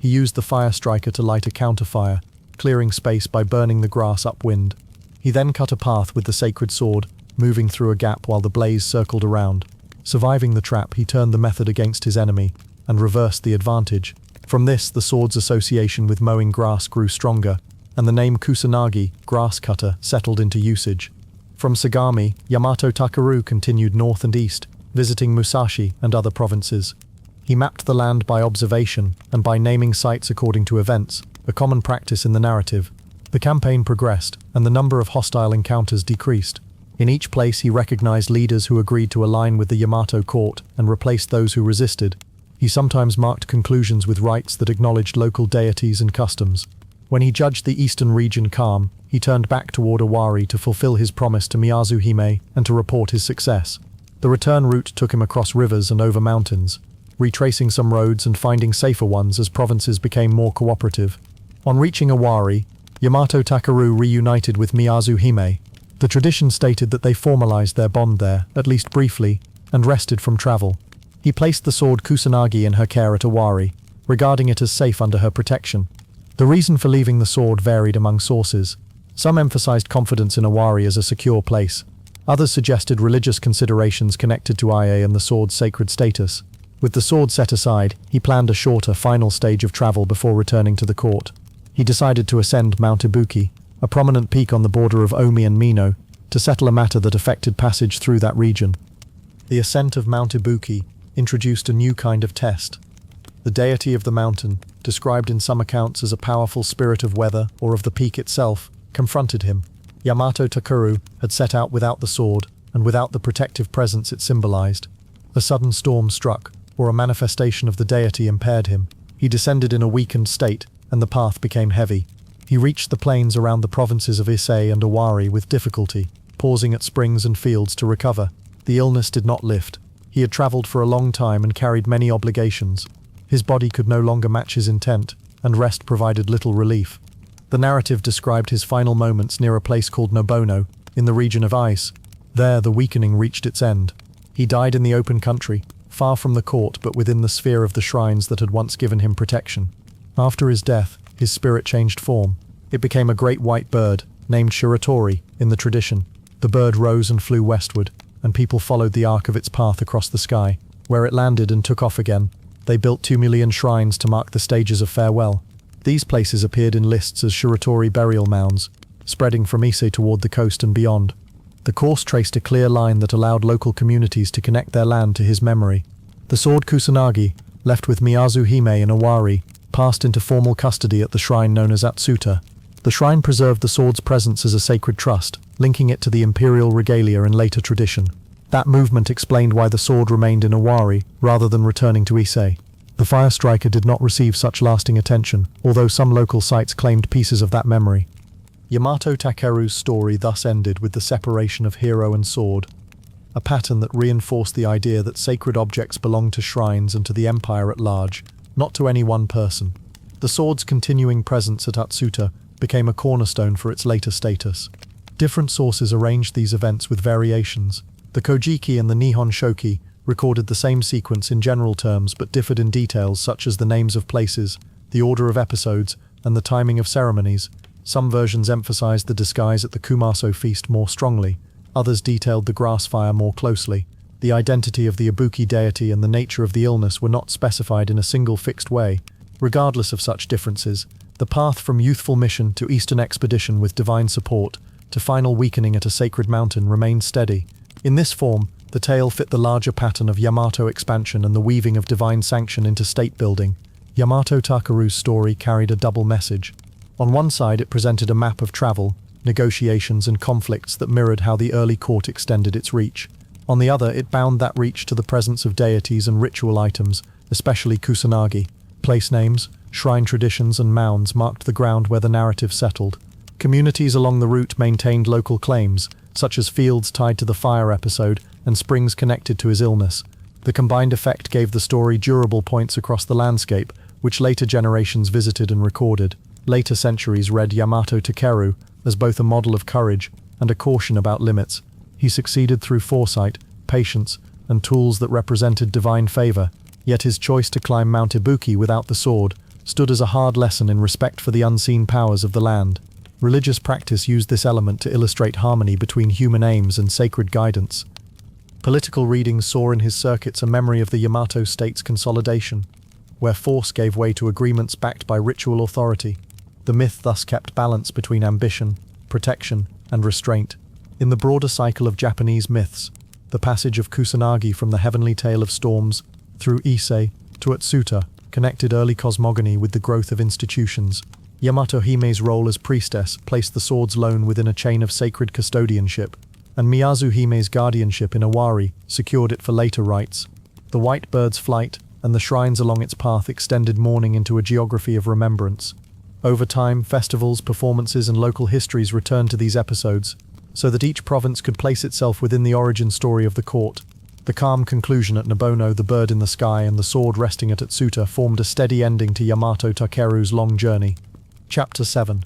He used the fire striker to light a counterfire, clearing space by burning the grass upwind. He then cut a path with the sacred sword, moving through a gap while the blaze circled around. Surviving the trap, he turned the method against his enemy and reversed the advantage. From this, the sword's association with mowing grass grew stronger, and the name Kusanagi, grass cutter, settled into usage. From Sagami, Yamato Takeru continued north and east, visiting Musashi and other provinces. He mapped the land by observation and by naming sites according to events, a common practice in the narrative. The campaign progressed, and the number of hostile encounters decreased. In each place he recognized leaders who agreed to align with the Yamato court and replaced those who resisted. He sometimes marked conclusions with rites that acknowledged local deities and customs. When he judged the eastern region calm, he turned back toward Owari to fulfill his promise to Miyazu Hime and to report his success. The return route took him across rivers and over mountains, retracing some roads and finding safer ones as provinces became more cooperative. On reaching Owari, Yamato Takeru reunited with Miyazu Hime. The tradition stated that they formalized their bond there, at least briefly, and rested from travel. He placed the sword Kusanagi in her care at Owari, regarding it as safe under her protection. The reason for leaving the sword varied among sources. Some emphasized confidence in Owari as a secure place. Others suggested religious considerations connected to Ie and the sword's sacred status. With the sword set aside, he planned a shorter, final stage of travel before returning to the court. He decided to ascend Mount Ibuki, a prominent peak on the border of Omi and Mino, to settle a matter that affected passage through that region. The ascent of Mount Ibuki introduced a new kind of test. The deity of the mountain, described in some accounts as a powerful spirit of weather or of the peak itself, confronted him. Yamato Takeru had set out without the sword and without the protective presence it symbolized. A sudden storm struck, or a manifestation of the deity impaired him. He descended in a weakened state, and the path became heavy. He reached the plains around the provinces of Issei and Owari with difficulty, pausing at springs and fields to recover. The illness did not lift. He had traveled for a long time and carried many obligations. His body could no longer match his intent, and rest provided little relief. The narrative described his final moments near a place called Nobono, in the region of ice. There, the weakening reached its end. He died in the open country, far from the court but within the sphere of the shrines that had once given him protection. After his death, his spirit changed form. It became a great white bird, named Shiratori in the tradition. The bird rose and flew westward, and people followed the arc of its path across the sky. Where it landed and took off again, they built Tumuli shrines to mark the stages of farewell. These places appeared in lists as Shiratori burial mounds, spreading from Ise toward the coast and beyond. The course traced a clear line that allowed local communities to connect their land to his memory. The sword Kusanagi, left with Miyazu Hime in Owari, passed into formal custody at the shrine known as Atsuta. The shrine preserved the sword's presence as a sacred trust, linking it to the imperial regalia and later tradition. That movement explained why the sword remained in Owari, rather than returning to Ise. The fire striker did not receive such lasting attention, although some local sites claimed pieces of that memory. Yamato Takeru's story thus ended with the separation of hero and sword, a pattern that reinforced the idea that sacred objects belonged to shrines and to the empire at large, not to any one person. The sword's continuing presence at Atsuta became a cornerstone for its later status. Different sources arranged these events with variations. The Kojiki and the Nihon Shoki recorded the same sequence in general terms but differed in details such as the names of places, the order of episodes, and the timing of ceremonies. Some versions emphasized the disguise at the Kumaso feast more strongly, others detailed the grass fire more closely. The identity of the Ibuki deity and the nature of the illness were not specified in a single fixed way. Regardless of such differences, the path from youthful mission to eastern expedition with divine support to final weakening at a sacred mountain remained steady. In this form, the tale fit the larger pattern of Yamato expansion and the weaving of divine sanction into state building. Yamato Takeru's story carried a double message. On one side, it presented a map of travel, negotiations and conflicts that mirrored how the early court extended its reach. On the other, it bound that reach to the presence of deities and ritual items, especially Kusanagi. Place names, shrine traditions and mounds marked the ground where the narrative settled. Communities along the route maintained local claims, such as fields tied to the fire episode and springs connected to his illness. The combined effect gave the story durable points across the landscape, which later generations visited and recorded. Later centuries read Yamato Takeru as both a model of courage and a caution about limits. He succeeded through foresight, patience, and tools that represented divine favor, yet his choice to climb Mount Ibuki without the sword stood as a hard lesson in respect for the unseen powers of the land. Religious practice used this element to illustrate harmony between human aims and sacred guidance. Political readings saw in his circuits a memory of the Yamato state's consolidation, where force gave way to agreements backed by ritual authority. The myth thus kept balance between ambition, protection, and restraint. In the broader cycle of Japanese myths, the passage of Kusanagi from the heavenly tale of storms through Issei to Atsuta connected early cosmogony with the growth of institutions. Yamato Hime's role as priestess placed the sword's lone within a chain of sacred custodianship, and Miyazu Hime's guardianship in Owari secured it for later rites. The white bird's flight and the shrines along its path extended mourning into a geography of remembrance. Over time, festivals, performances, and local histories returned to these episodes, so that each province could place itself within the origin story of the court. The calm conclusion at Nobono, the bird in the sky, and the sword resting at Atsuta formed a steady ending to Yamato Takeru's long journey. Chapter 7.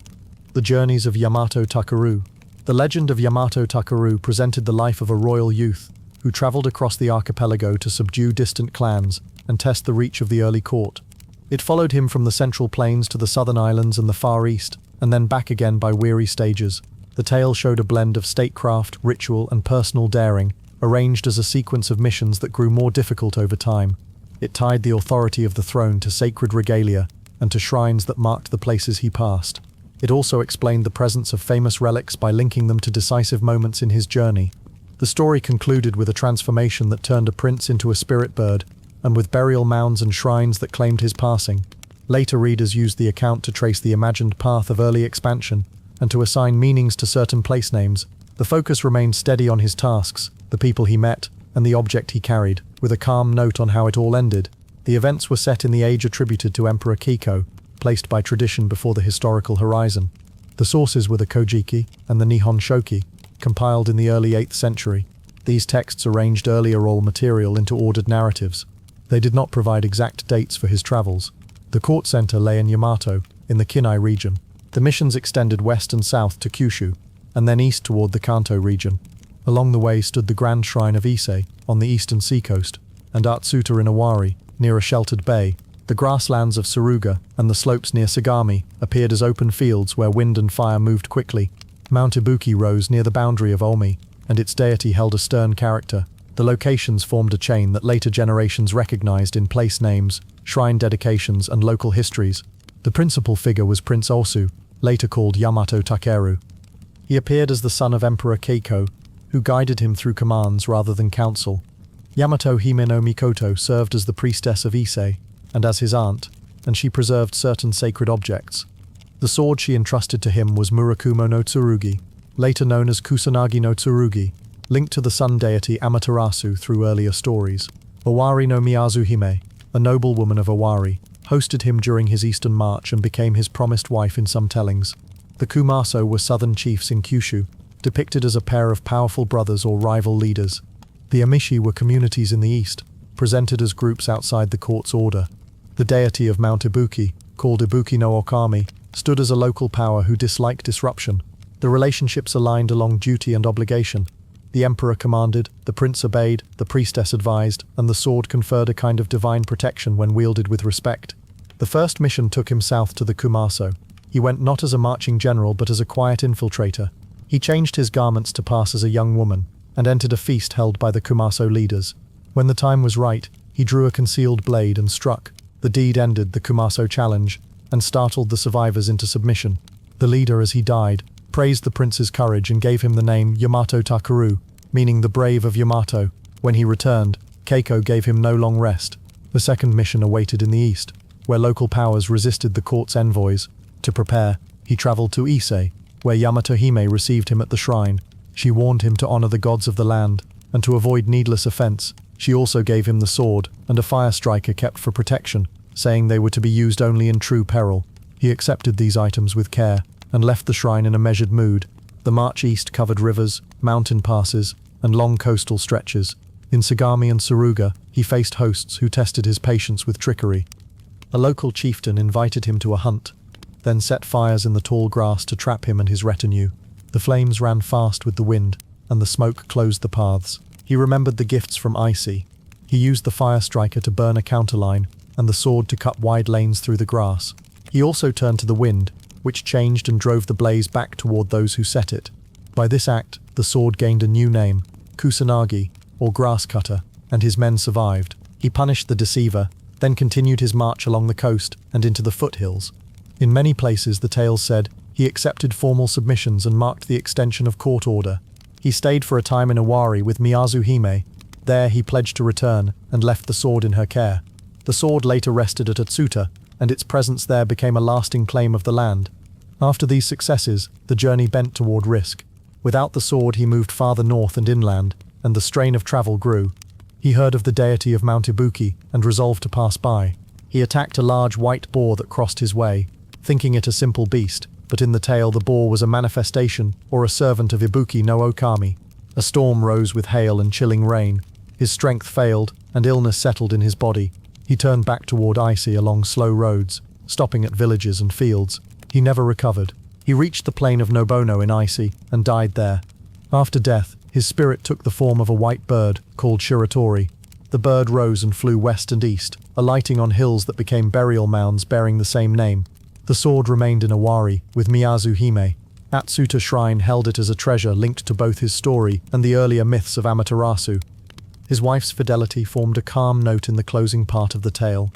The Journeys of Yamato Takeru. The legend of Yamato Takeru presented the life of a royal youth who traveled across the archipelago to subdue distant clans and test the reach of the early court. It followed him from the central plains to the southern islands and the far east, and then back again by weary stages. The tale showed a blend of statecraft, ritual, and personal daring, arranged as a sequence of missions that grew more difficult over time. It tied the authority of the throne to sacred regalia and to shrines that marked the places he passed. It also explained the presence of famous relics by linking them to decisive moments in his journey. The story concluded with a transformation that turned a prince into a spirit bird, and with burial mounds and shrines that claimed his passing. Later readers used the account to trace the imagined path of early expansion, and to assign meanings to certain place names. The focus remained steady on his tasks, the people he met, and the object he carried, with a calm note on how it all ended. The events were set in the age attributed to Emperor Kiko, placed by tradition before the historical horizon. The sources were the Kojiki and the Nihon Shoki, compiled in the early 8th century. These texts arranged earlier oral material into ordered narratives. They did not provide exact dates for his travels. The court center lay in Yamato, in the Kinai region. The missions extended west and south to Kyushu, and then east toward the Kanto region. Along the way stood the Grand Shrine of Ise, on the eastern seacoast, and Atsuta in Owari, near a sheltered bay. The grasslands of Suruga and the slopes near Sagami appeared as open fields where wind and fire moved quickly. Mount Ibuki rose near the boundary of Omi, and its deity held a stern character. The locations formed a chain that later generations recognized in place names, shrine dedications, and local histories. The principal figure was Prince Osu, later called Yamato Takeru. He appeared as the son of Emperor Keiko, who guided him through commands rather than counsel. Yamato Hime no Mikoto served as the priestess of Ise, and as his aunt, and she preserved certain sacred objects. The sword she entrusted to him was Murakumo no Tsurugi, later known as Kusanagi no Tsurugi, linked to the sun deity Amaterasu through earlier stories. Owari no Miyazu Hime, a noblewoman of Owari, hosted him during his eastern march and became his promised wife in some tellings. The Kumaso were southern chiefs in Kyushu, depicted as a pair of powerful brothers or rival leaders. The Amishi were communities in the east, presented as groups outside the court's order. The deity of Mount Ibuki, called Ibuki no Okami, stood as a local power who disliked disruption. The relationships aligned along duty and obligation. The emperor commanded, the prince obeyed, the priestess advised, and the sword conferred a kind of divine protection when wielded with respect. The first mission took him south to the Kumaso. He went not as a marching general but as a quiet infiltrator. He changed his garments to pass as a young woman, and entered a feast held by the Kumaso leaders. When the time was right, he drew a concealed blade and struck. The deed ended the Kumaso challenge, and startled the survivors into submission. The leader, as he died, praised the prince's courage and gave him the name Yamato Takeru, meaning the brave of Yamato. When he returned, Keiko gave him no long rest. The second mission awaited in the east, where local powers resisted the court's envoys. To prepare, he traveled to Ise, where Yamato Hime received him at the shrine. She warned him to honor the gods of the land, and to avoid needless offense. She also gave him the sword and a fire striker kept for protection, saying they were to be used only in true peril. He accepted these items with care, and left the shrine in a measured mood. The march east covered rivers, mountain passes, and long coastal stretches. In Sagami and Suruga, he faced hosts who tested his patience with trickery. A local chieftain invited him to a hunt, then set fires in the tall grass to trap him and his retinue. The flames ran fast with the wind, and the smoke closed the paths. He remembered the gifts from Icy. He used the fire striker to burn a counterline, and the sword to cut wide lanes through the grass. He also turned to the wind, which changed and drove the blaze back toward those who set it. By this act, the sword gained a new name, Kusanagi, or grass cutter, and his men survived. He punished the deceiver, then continued his march along the coast and into the foothills. In many places, the tales said, he accepted formal submissions and marked the extension of court order. He stayed for a time in Owari with Miyazu Hime. There he pledged to return and left the sword in her care. The sword later rested at Atsuta, and its presence there became a lasting claim of the land. After these successes, the journey bent toward risk. Without the sword he moved farther north and inland, and the strain of travel grew. He heard of the deity of Mount Ibuki and resolved to pass by. He attacked a large white boar that crossed his way, thinking it a simple beast, but in the tale the boar was a manifestation or a servant of Ibuki no Okami. A storm rose with hail and chilling rain. His strength failed, and illness settled in his body. He turned back toward Icy along slow roads, stopping at villages and fields. He never recovered. He reached the plain of Nobono in Icy and died there. After death, his spirit took the form of a white bird called Shiratori. The bird rose and flew west and east, alighting on hills that became burial mounds bearing the same name. The sword remained in Owari with Miyazu Hime. Atsuta Shrine held it as a treasure linked to both his story and the earlier myths of Amaterasu. His wife's fidelity formed a calm note in the closing part of the tale,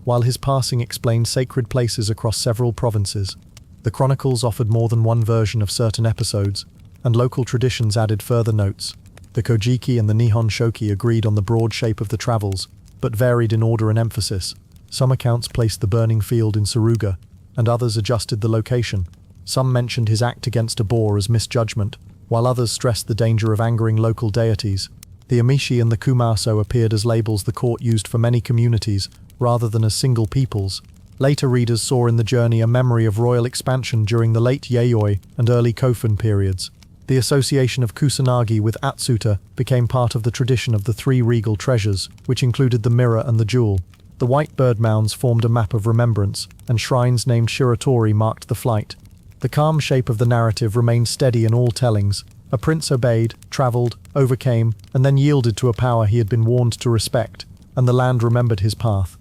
while his passing explained sacred places across several provinces. The chronicles offered more than one version of certain episodes, and local traditions added further notes. The Kojiki and the Nihon Shoki agreed on the broad shape of the travels, but varied in order and emphasis. Some accounts placed the burning field in Suruga, and others adjusted the location. Some mentioned his act against a boar as misjudgment, while others stressed the danger of angering local deities. The Amishi and the Kumaso appeared as labels the court used for many communities, rather than as single peoples. Later readers saw in the journey a memory of royal expansion during the late Yayoi and early Kofun periods. The association of Kusanagi with Atsuta became part of the tradition of the three regal treasures, which included the mirror and the jewel. The white bird mounds formed a map of remembrance, and shrines named Shiratori marked the flight. The calm shape of the narrative remained steady in all tellings. A prince obeyed, travelled, overcame, and then yielded to a power he had been warned to respect, and the land remembered his path.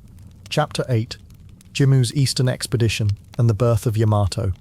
Chapter 8. Jimmu's Eastern Expedition and the Birth of Yamato.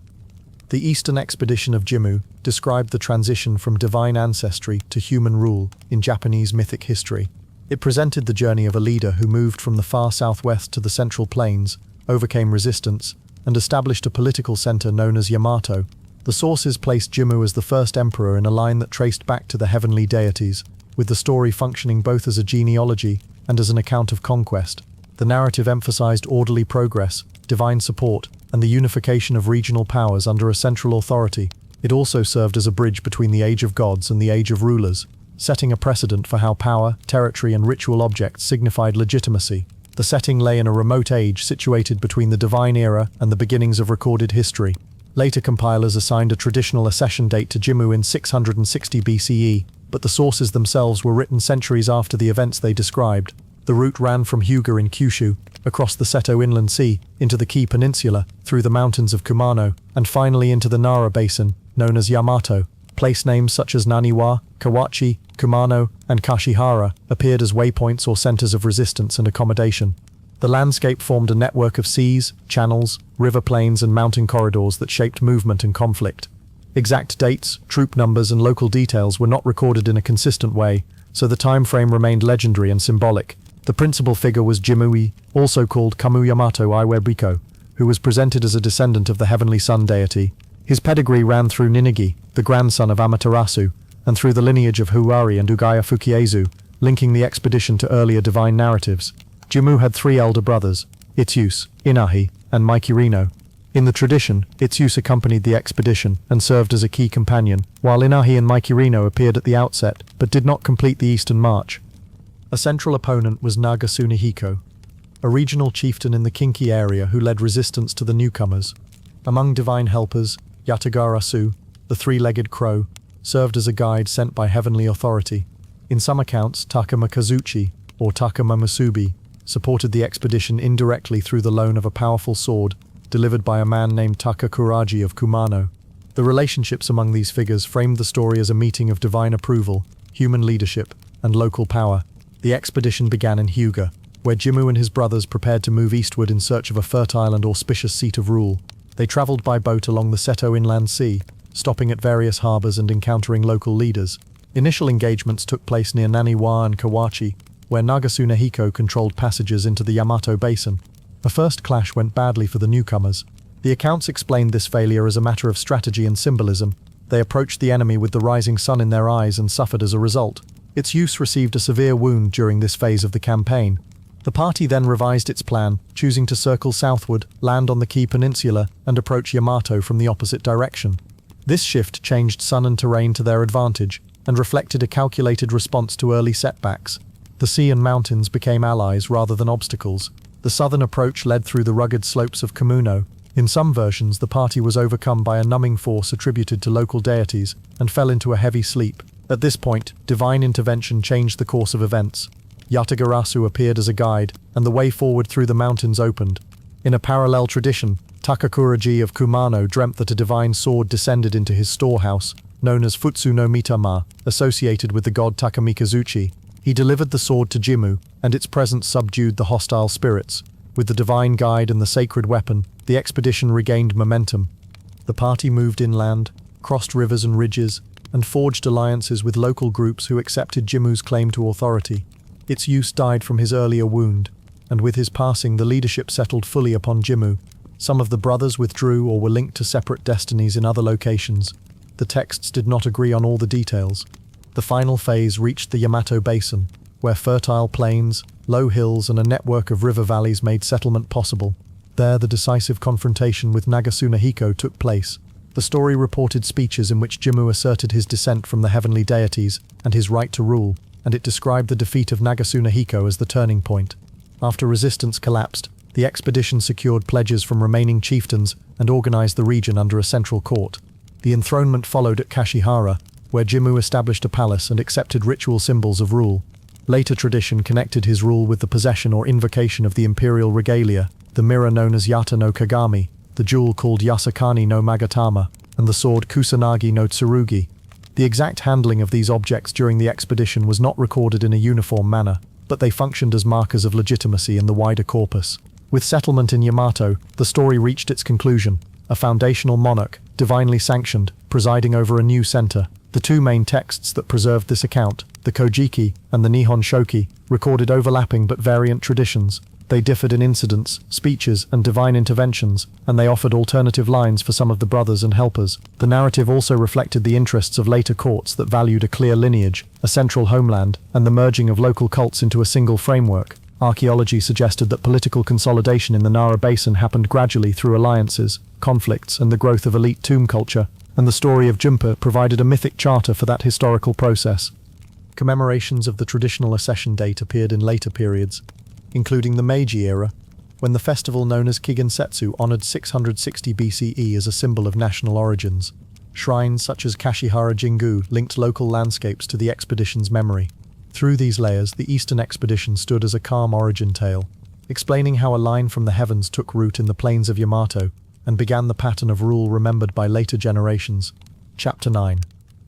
The Eastern Expedition of Jimmu described the transition from divine ancestry to human rule in Japanese mythic history. It presented the journey of a leader who moved from the far southwest to the central plains, overcame resistance, and established a political center known as Yamato. The sources placed Jimmu as the first emperor in a line that traced back to the heavenly deities, with the story functioning both as a genealogy and as an account of conquest. The narrative emphasized orderly progress, divine support, and the unification of regional powers under a central authority. It also served as a bridge between the Age of Gods and the Age of Rulers, setting a precedent for how power, territory, and ritual objects signified legitimacy. The setting lay in a remote age situated between the divine era and the beginnings of recorded history. Later compilers assigned a traditional accession date to Jimmu in 660 BCE, but the sources themselves were written centuries after the events they described. The route ran from Hyuga in Kyushu, across the Seto Inland Sea, into the Ki Peninsula, through the mountains of Kumano, and finally into the Nara Basin, known as Yamato. Place names such as Naniwa, Kawachi, Kumano, and Kashihara appeared as waypoints or centers of resistance and accommodation. The landscape formed a network of seas, channels, river plains, and mountain corridors that shaped movement and conflict. Exact dates, troop numbers, and local details were not recorded in a consistent way, so the time frame remained legendary and symbolic. The principal figure was Jimui, also called Kamu Yamato Iwebiko, who was presented as a descendant of the heavenly sun deity. His pedigree ran through Ninigi, the grandson of Amaterasu, and through the lineage of Huari and Ugaya Fukiezu, linking the expedition to earlier divine narratives. Jimmu had three elder brothers, Itsus, Inahi, and Maikirino. In the tradition, Itsus accompanied the expedition and served as a key companion, while Inahi and Maikirino appeared at the outset, but did not complete the eastern march. A central opponent was Naga Tsunehiko, a regional chieftain in the Kinki area who led resistance to the newcomers. Among divine helpers, Yatagarasu, the three-legged crow, served as a guide sent by heavenly authority. In some accounts, Takama Kazuchi, or Takama Masubi, supported the expedition indirectly through the loan of a powerful sword delivered by a man named Takakuraji of Kumano. The relationships among these figures framed the story as a meeting of divine approval, human leadership, and local power. The expedition began in Hyuga, where Jimmu and his brothers prepared to move eastward in search of a fertile and auspicious seat of rule. They traveled by boat along the Seto Inland Sea, stopping at various harbors and encountering local leaders. Initial engagements took place near Naniwa and Kawachi, where Naga Tsunehiko controlled passages into the Yamato Basin. A first clash went badly for the newcomers. The accounts explained this failure as a matter of strategy and symbolism. They approached the enemy with the rising sun in their eyes and suffered as a result. Its use received a severe wound during this phase of the campaign. The party then revised its plan, choosing to circle southward, land on the Ki Peninsula, and approach Yamato from the opposite direction. This shift changed sun and terrain to their advantage, and reflected a calculated response to early setbacks. The sea and mountains became allies rather than obstacles. The southern approach led through the rugged slopes of Kamuno. In some versions, the party was overcome by a numbing force attributed to local deities, and fell into a heavy sleep. At this point, divine intervention changed the course of events. Yatagarasu appeared as a guide, and the way forward through the mountains opened. In a parallel tradition, Takakuraji of Kumano dreamt that a divine sword descended into his storehouse, known as Futsu no Mitama, associated with the god Takamikazuchi. He delivered the sword to Jimmu, and its presence subdued the hostile spirits. With the divine guide and the sacred weapon, the expedition regained momentum. The party moved inland, crossed rivers and ridges, and forged alliances with local groups who accepted Jimmu's claim to authority. Its use died from his earlier wound, and with his passing the leadership settled fully upon Jimmu. Some of the brothers withdrew or were linked to separate destinies in other locations. The texts did not agree on all the details. The final phase reached the Yamato Basin, where fertile plains, low hills, and a network of river valleys made settlement possible. There, the decisive confrontation with Nagasunahiko took place. The story reported speeches in which Jimmu asserted his descent from the heavenly deities and his right to rule, and it described the defeat of Nagasunahiko as the turning point. After resistance collapsed, the expedition secured pledges from remaining chieftains and organized the region under a central court. The enthronement followed at Kashihara, where Jimmu established a palace and accepted ritual symbols of rule. Later tradition connected his rule with the possession or invocation of the imperial regalia, the mirror known as Yata no Kagami, the jewel called Yasakani no Magatama, and the sword Kusanagi no Tsurugi. The exact handling of these objects during the expedition was not recorded in a uniform manner, but they functioned as markers of legitimacy in the wider corpus. With settlement in Yamato, the story reached its conclusion, a foundational monarch, divinely sanctioned, presiding over a new center. The two main texts that preserved this account, the Kojiki and the Nihon Shoki, recorded overlapping but variant traditions. They differed in incidents, speeches, and divine interventions, and they offered alternative lines for some of the brothers and helpers. The narrative also reflected the interests of later courts that valued a clear lineage, a central homeland, and the merging of local cults into a single framework. Archaeology suggested that political consolidation in the Nara Basin happened gradually through alliances, conflicts, and the growth of elite tomb culture, and the story of Junpa provided a mythic charter for that historical process. Commemorations of the traditional accession date appeared in later periods, including the Meiji era, when the festival known as Kigensetsu honored 660 BCE as a symbol of national origins. Shrines such as Kashihara Jingu linked local landscapes to the expedition's memory. Through these layers, the Eastern expedition stood as a calm origin tale, explaining how a line from the heavens took root in the plains of Yamato and began the pattern of rule remembered by later generations. Chapter 9.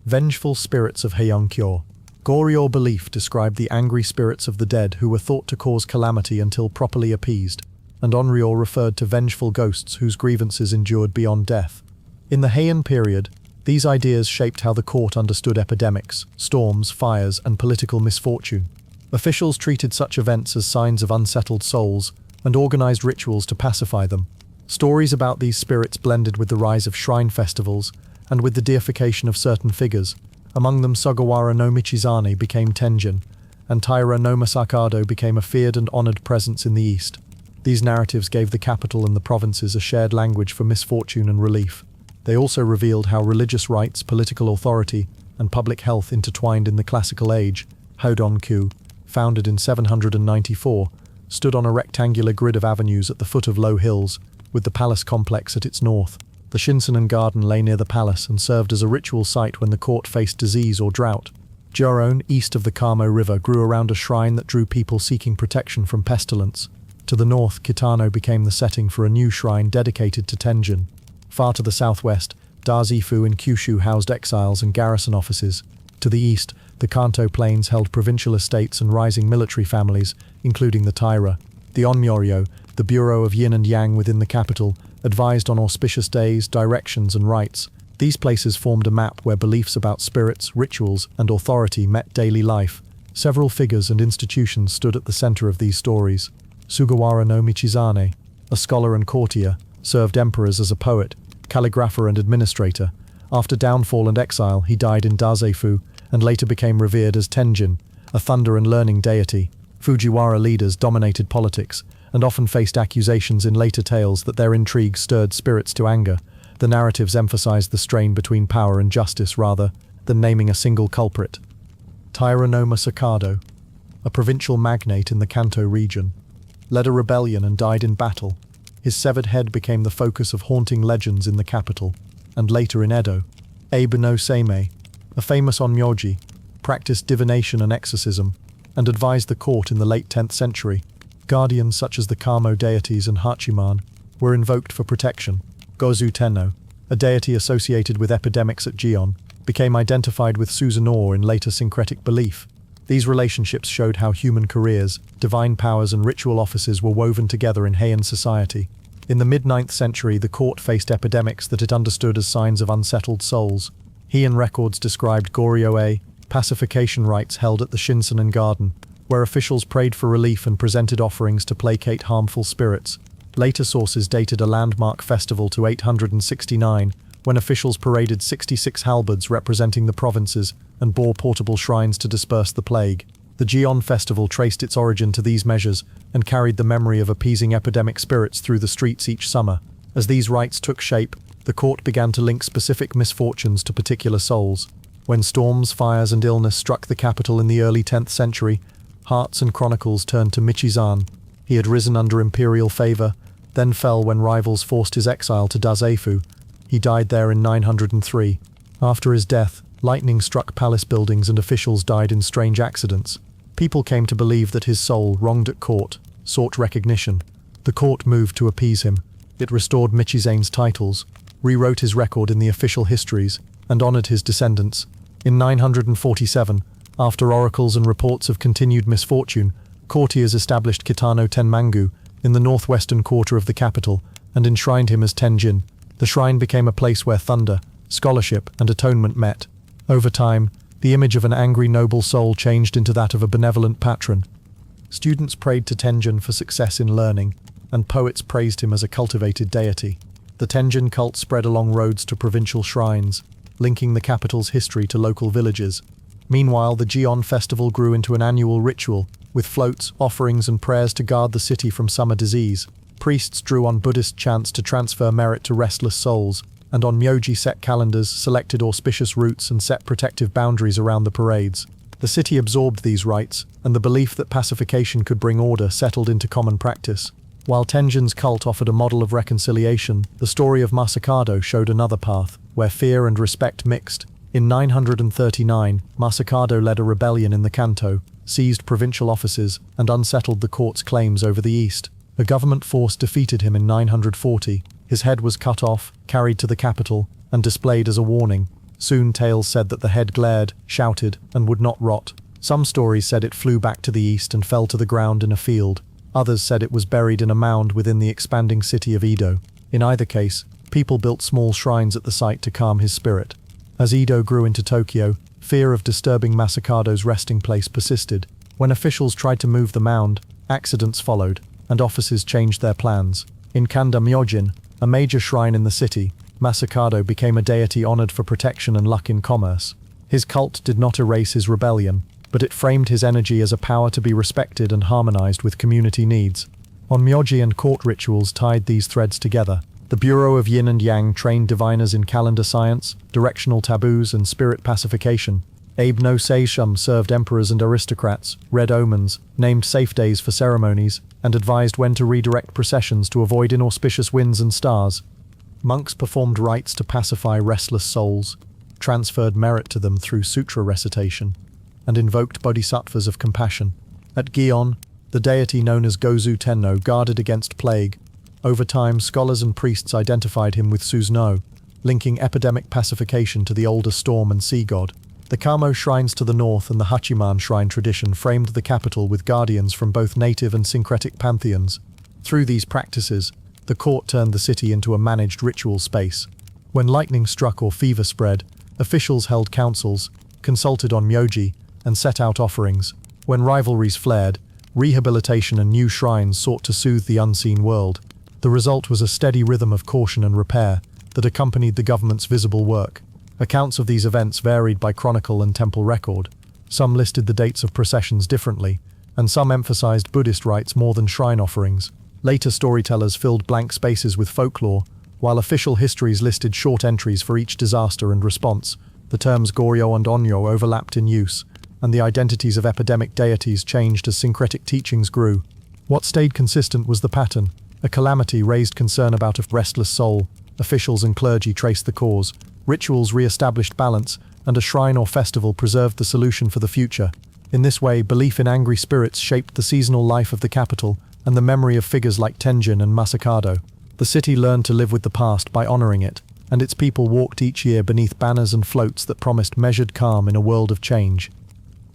Vengeful Spirits of Heian-kyo. Goryeo belief described the angry spirits of the dead who were thought to cause calamity until properly appeased, and Onryo referred to vengeful ghosts whose grievances endured beyond death. In the Heian period, these ideas shaped how the court understood epidemics, storms, fires, and political misfortune. Officials treated such events as signs of unsettled souls and organized rituals to pacify them. Stories about these spirits blended with the rise of shrine festivals and with the deification of certain figures. Among them, Sugawara no Michizane became Tenjin, and Taira no Masakado became a feared and honored presence in the east. These narratives gave the capital and the provinces a shared language for misfortune and relief. They also revealed how religious rites, political authority, and public health intertwined in the classical age. Hodon-ku, founded in 794, stood on a rectangular grid of avenues at the foot of low hills, with the palace complex at its north. The Shinsenin Garden lay near the palace and served as a ritual site when the court faced disease or drought. Joron, east of the Kamo River, grew around a shrine that drew people seeking protection from pestilence. To the north, Kitano became the setting for a new shrine dedicated to Tenjin. Far to the southwest, Dazifu in Kyushu housed exiles and garrison offices. To the east, the Kanto Plains held provincial estates and rising military families, including the Taira. The Onmyoryo, the Bureau of Yin and Yang within the capital, advised on auspicious days, directions, and rites. These places formed a map where beliefs about spirits, rituals, and authority met daily life. Several figures and institutions stood at the center of these stories. Sugawara no Michizane, a scholar and courtier, served emperors as a poet, calligrapher and administrator. After downfall and exile, he died in Dazefu and later became revered as Tenjin, a thunder and learning deity. Fujiwara leaders dominated politics and often faced accusations in later tales that their intrigues stirred spirits to anger. The narratives emphasized the strain between power and justice rather than naming a single culprit. Taira no Masakado, a provincial magnate in the Kanto region, led a rebellion and died in battle. His severed head became the focus of haunting legends in the capital, and later in Edo. Abe no Seimei, a famous onmyoji, practiced divination and exorcism, and advised the court in the late 10th century. Guardians such as the Kamo deities and Hachiman were invoked for protection. Gozu Tenno, a deity associated with epidemics at Gion, became identified with Susanoo in later syncretic belief. These relationships showed how human careers, divine powers and ritual offices were woven together in Heian society. In the mid-9th century, the court faced epidemics that it understood as signs of unsettled souls. Heian records described Goryeo pacification rites held at the Shinsenin Garden, where officials prayed for relief and presented offerings to placate harmful spirits. Later sources dated a landmark festival to 869, when officials paraded 66 halberds representing the provinces and bore portable shrines to disperse the plague. The Gion festival traced its origin to these measures and carried the memory of appeasing epidemic spirits through the streets each summer. As these rites took shape, the court began to link specific misfortunes to particular souls. When storms, fires, and illness struck the capital in the early 10th century, hearts and chronicles turned to Michizan. He had risen under imperial favor, then fell when rivals forced his exile to Dazefu. He died there in 903. After his death, lightning struck palace buildings and officials died in strange accidents. People came to believe that his soul, wronged at court, sought recognition. The court moved to appease him. It restored Michizane's titles, rewrote his record in the official histories, and honored his descendants. In 947, after oracles and reports of continued misfortune, courtiers established Kitano Tenmangu in the northwestern quarter of the capital and enshrined him as Tenjin. The shrine became a place where thunder, scholarship, and atonement met. Over time, the image of an angry noble soul changed into that of a benevolent patron. Students prayed to Tenjin for success in learning, and poets praised him as a cultivated deity. The Tenjin cult spread along roads to provincial shrines, linking the capital's history to local villages. Meanwhile, the Gion festival grew into an annual ritual, with floats, offerings, and prayers to guard the city from summer disease. Priests drew on Buddhist chants to transfer merit to restless souls, and on Myoji set calendars selected auspicious routes and set protective boundaries around the parades. The city absorbed these rites, and the belief that pacification could bring order settled into common practice. While Tenjin's cult offered a model of reconciliation, the story of Masakado showed another path, where fear and respect mixed. In 939, Masakado led a rebellion in the Kanto, seized provincial offices, and unsettled the court's claims over the east. A government force defeated him in 940. His head was cut off, carried to the capital, and displayed as a warning. Soon tales said that the head glared, shouted, and would not rot. Some stories said it flew back to the east and fell to the ground in a field. Others said it was buried in a mound within the expanding city of Edo. In either case, people built small shrines at the site to calm his spirit. As Edo grew into Tokyo, fear of disturbing Masakado's resting place persisted. When officials tried to move the mound, accidents followed, and officers changed their plans. In Kanda Myojin, a major shrine in the city, Masakado became a deity honored for protection and luck in commerce. His cult did not erase his rebellion, but it framed his energy as a power to be respected and harmonized with community needs. On Myoji and court rituals tied these threads together. The Bureau of Yin and Yang trained diviners in calendar science, directional taboos, and spirit pacification. Abe no Seishum served emperors and aristocrats, read omens, named safe days for ceremonies, and advised when to redirect processions to avoid inauspicious winds and stars. Monks performed rites to pacify restless souls, transferred merit to them through sutra recitation, and invoked bodhisattvas of compassion. At Gion, the deity known as Gozu Tenno guarded against plague. Over time, scholars and priests identified him with Suzuno, linking epidemic pacification to the older storm and sea god. The Kamo shrines to the north and the Hachiman shrine tradition framed the capital with guardians from both native and syncretic pantheons. Through these practices, the court turned the city into a managed ritual space. When lightning struck or fever spread, officials held councils, consulted on Myoji, and set out offerings. When rivalries flared, rehabilitation and new shrines sought to soothe the unseen world. The result was a steady rhythm of caution and repair that accompanied the government's visible work. Accounts of these events varied by chronicle and temple record. Some listed the dates of processions differently, and some emphasized Buddhist rites more than shrine offerings. Later storytellers filled blank spaces with folklore, while official histories listed short entries for each disaster and response. The terms Goryo and Onyo overlapped in use, and the identities of epidemic deities changed as syncretic teachings grew. What stayed consistent was the pattern. A calamity raised concern about a restless soul. Officials and clergy traced the cause. Rituals re-established balance, and a shrine or festival preserved the solution for the future. In this way, belief in angry spirits shaped the seasonal life of the capital and the memory of figures like Tenjin and Masakado. The city learned to live with the past by honoring it, and its people walked each year beneath banners and floats that promised measured calm in a world of change.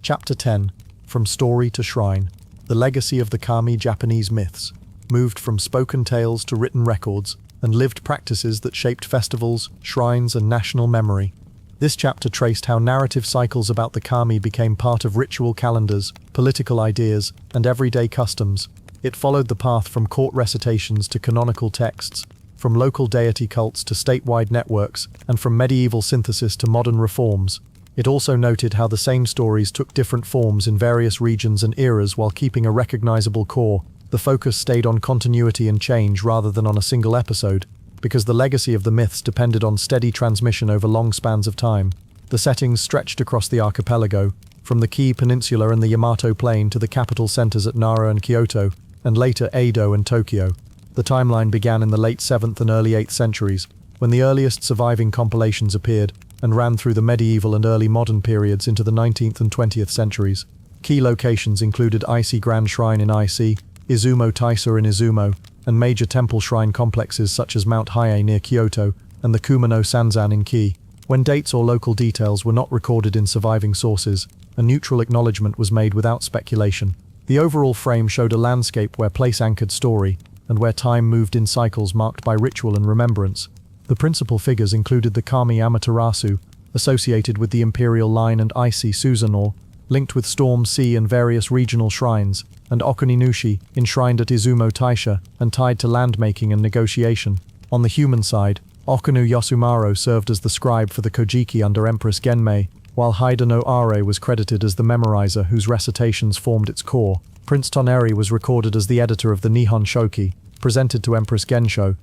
Chapter 10. From Story to Shrine. The legacy of the Kami Japanese myths moved from spoken tales to written records, and lived practices that shaped festivals, shrines, and national memory. This chapter traced how narrative cycles about the Kami became part of ritual calendars, political ideas, and everyday customs. It followed the path from court recitations to canonical texts, from local deity cults to statewide networks, and from medieval synthesis to modern reforms. It also noted how the same stories took different forms in various regions and eras while keeping a recognizable core. The focus stayed on continuity and change rather than on a single episode, because the legacy of the myths depended on steady transmission over long spans of time. The settings stretched across the archipelago, from the Kii Peninsula and the Yamato Plain to the capital centers at Nara and Kyoto, and later Edo and Tokyo. The timeline began in the late 7th and early 8th centuries, when the earliest surviving compilations appeared, and ran through the medieval and early modern periods into the 19th and 20th centuries. Key locations included Ise Grand Shrine in Ise, Izumo Taisa in Izumo, and major temple shrine complexes such as Mount Hiei near Kyoto and the Kumano Sanzan in Kii. When dates or local details were not recorded in surviving sources, a neutral acknowledgement was made without speculation. The overall frame showed a landscape where place-anchored story, and where time moved in cycles marked by ritual and remembrance. The principal figures included the kami Amaterasu, associated with the imperial line, and Ise Susanoo, linked with Storm Sea and various regional shrines, and Okuninushi, enshrined at Izumo Taisha and tied to landmaking and negotiation. On the human side, Okunu Yasumaro served as the scribe for the Kojiki under Empress Genmei, while Haida no Are was credited as the memorizer whose recitations formed its core. Prince Toneri was recorded as the editor of the Nihon Shoki, presented to Empress Gensho.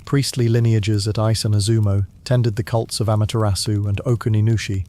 Priestly lineages at Ise and Izumo tended the cults of Amaterasu and Okuninushi,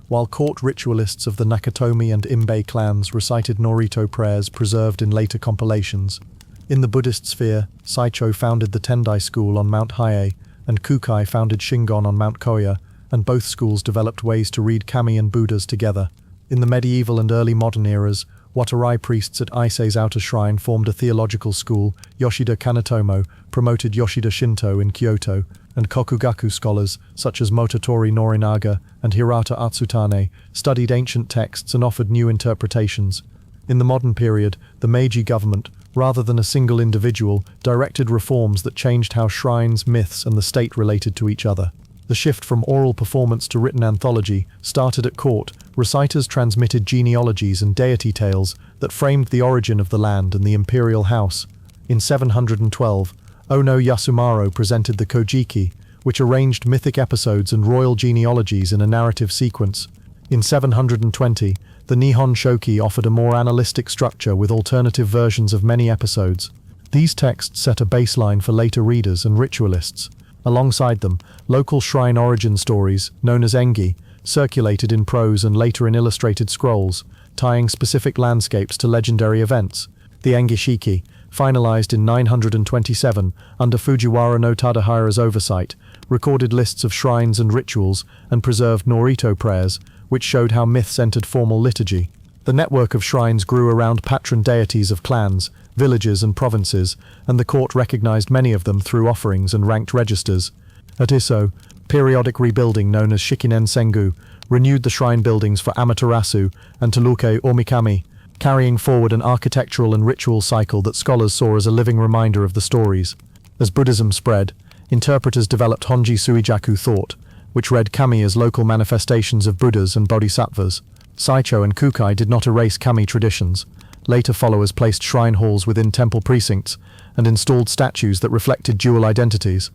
while court ritualists of the Nakatomi and Imbei clans recited Norito prayers preserved in later compilations. In the Buddhist sphere, Saicho founded the Tendai school on Mount Hiei, and Kukai founded Shingon on Mount Koya, and both schools developed ways to read kami and Buddhas together. In the medieval and early modern eras, Watarai priests at Ise's outer shrine formed a theological school. Yoshida Kanetomo promoted Yoshida Shinto in Kyoto, and Kokugaku scholars, such as Mototori Norinaga and Hirata Atsutane, studied ancient texts and offered new interpretations. In the modern period, the Meiji government, rather than a single individual, directed reforms that changed how shrines, myths, and the state related to each other. The shift from oral performance to written anthology started at court. Reciters transmitted genealogies and deity tales that framed the origin of the land and the imperial house. In 712, Ono Yasumaro presented the Kojiki, which arranged mythic episodes and royal genealogies in a narrative sequence. In 720, the Nihon Shoki offered a more analytic structure with alternative versions of many episodes. These texts set a baseline for later readers and ritualists. Alongside them, local shrine origin stories, known as engi, circulated in prose and later in illustrated scrolls, tying specific landscapes to legendary events. The Engi Shiki, finalized in 927 under Fujiwara no Tadahira's oversight, recorded lists of shrines and rituals and preserved Norito prayers, which showed how myths entered formal liturgy. The network of shrines grew around patron deities of clans, villages and provinces, and the court recognized many of them through offerings and ranked registers. At Isso, periodic rebuilding known as Shikinen Sengu renewed the shrine buildings for Amaterasu and Toluke Omikami, carrying forward an architectural and ritual cycle that scholars saw as a living reminder of the stories. As Buddhism spread, interpreters developed Honji Suijaku thought, which read kami as local manifestations of Buddhas and bodhisattvas. Saicho and Kukai did not erase kami traditions. Later followers placed shrine halls within temple precincts and installed statues that reflected dual identities.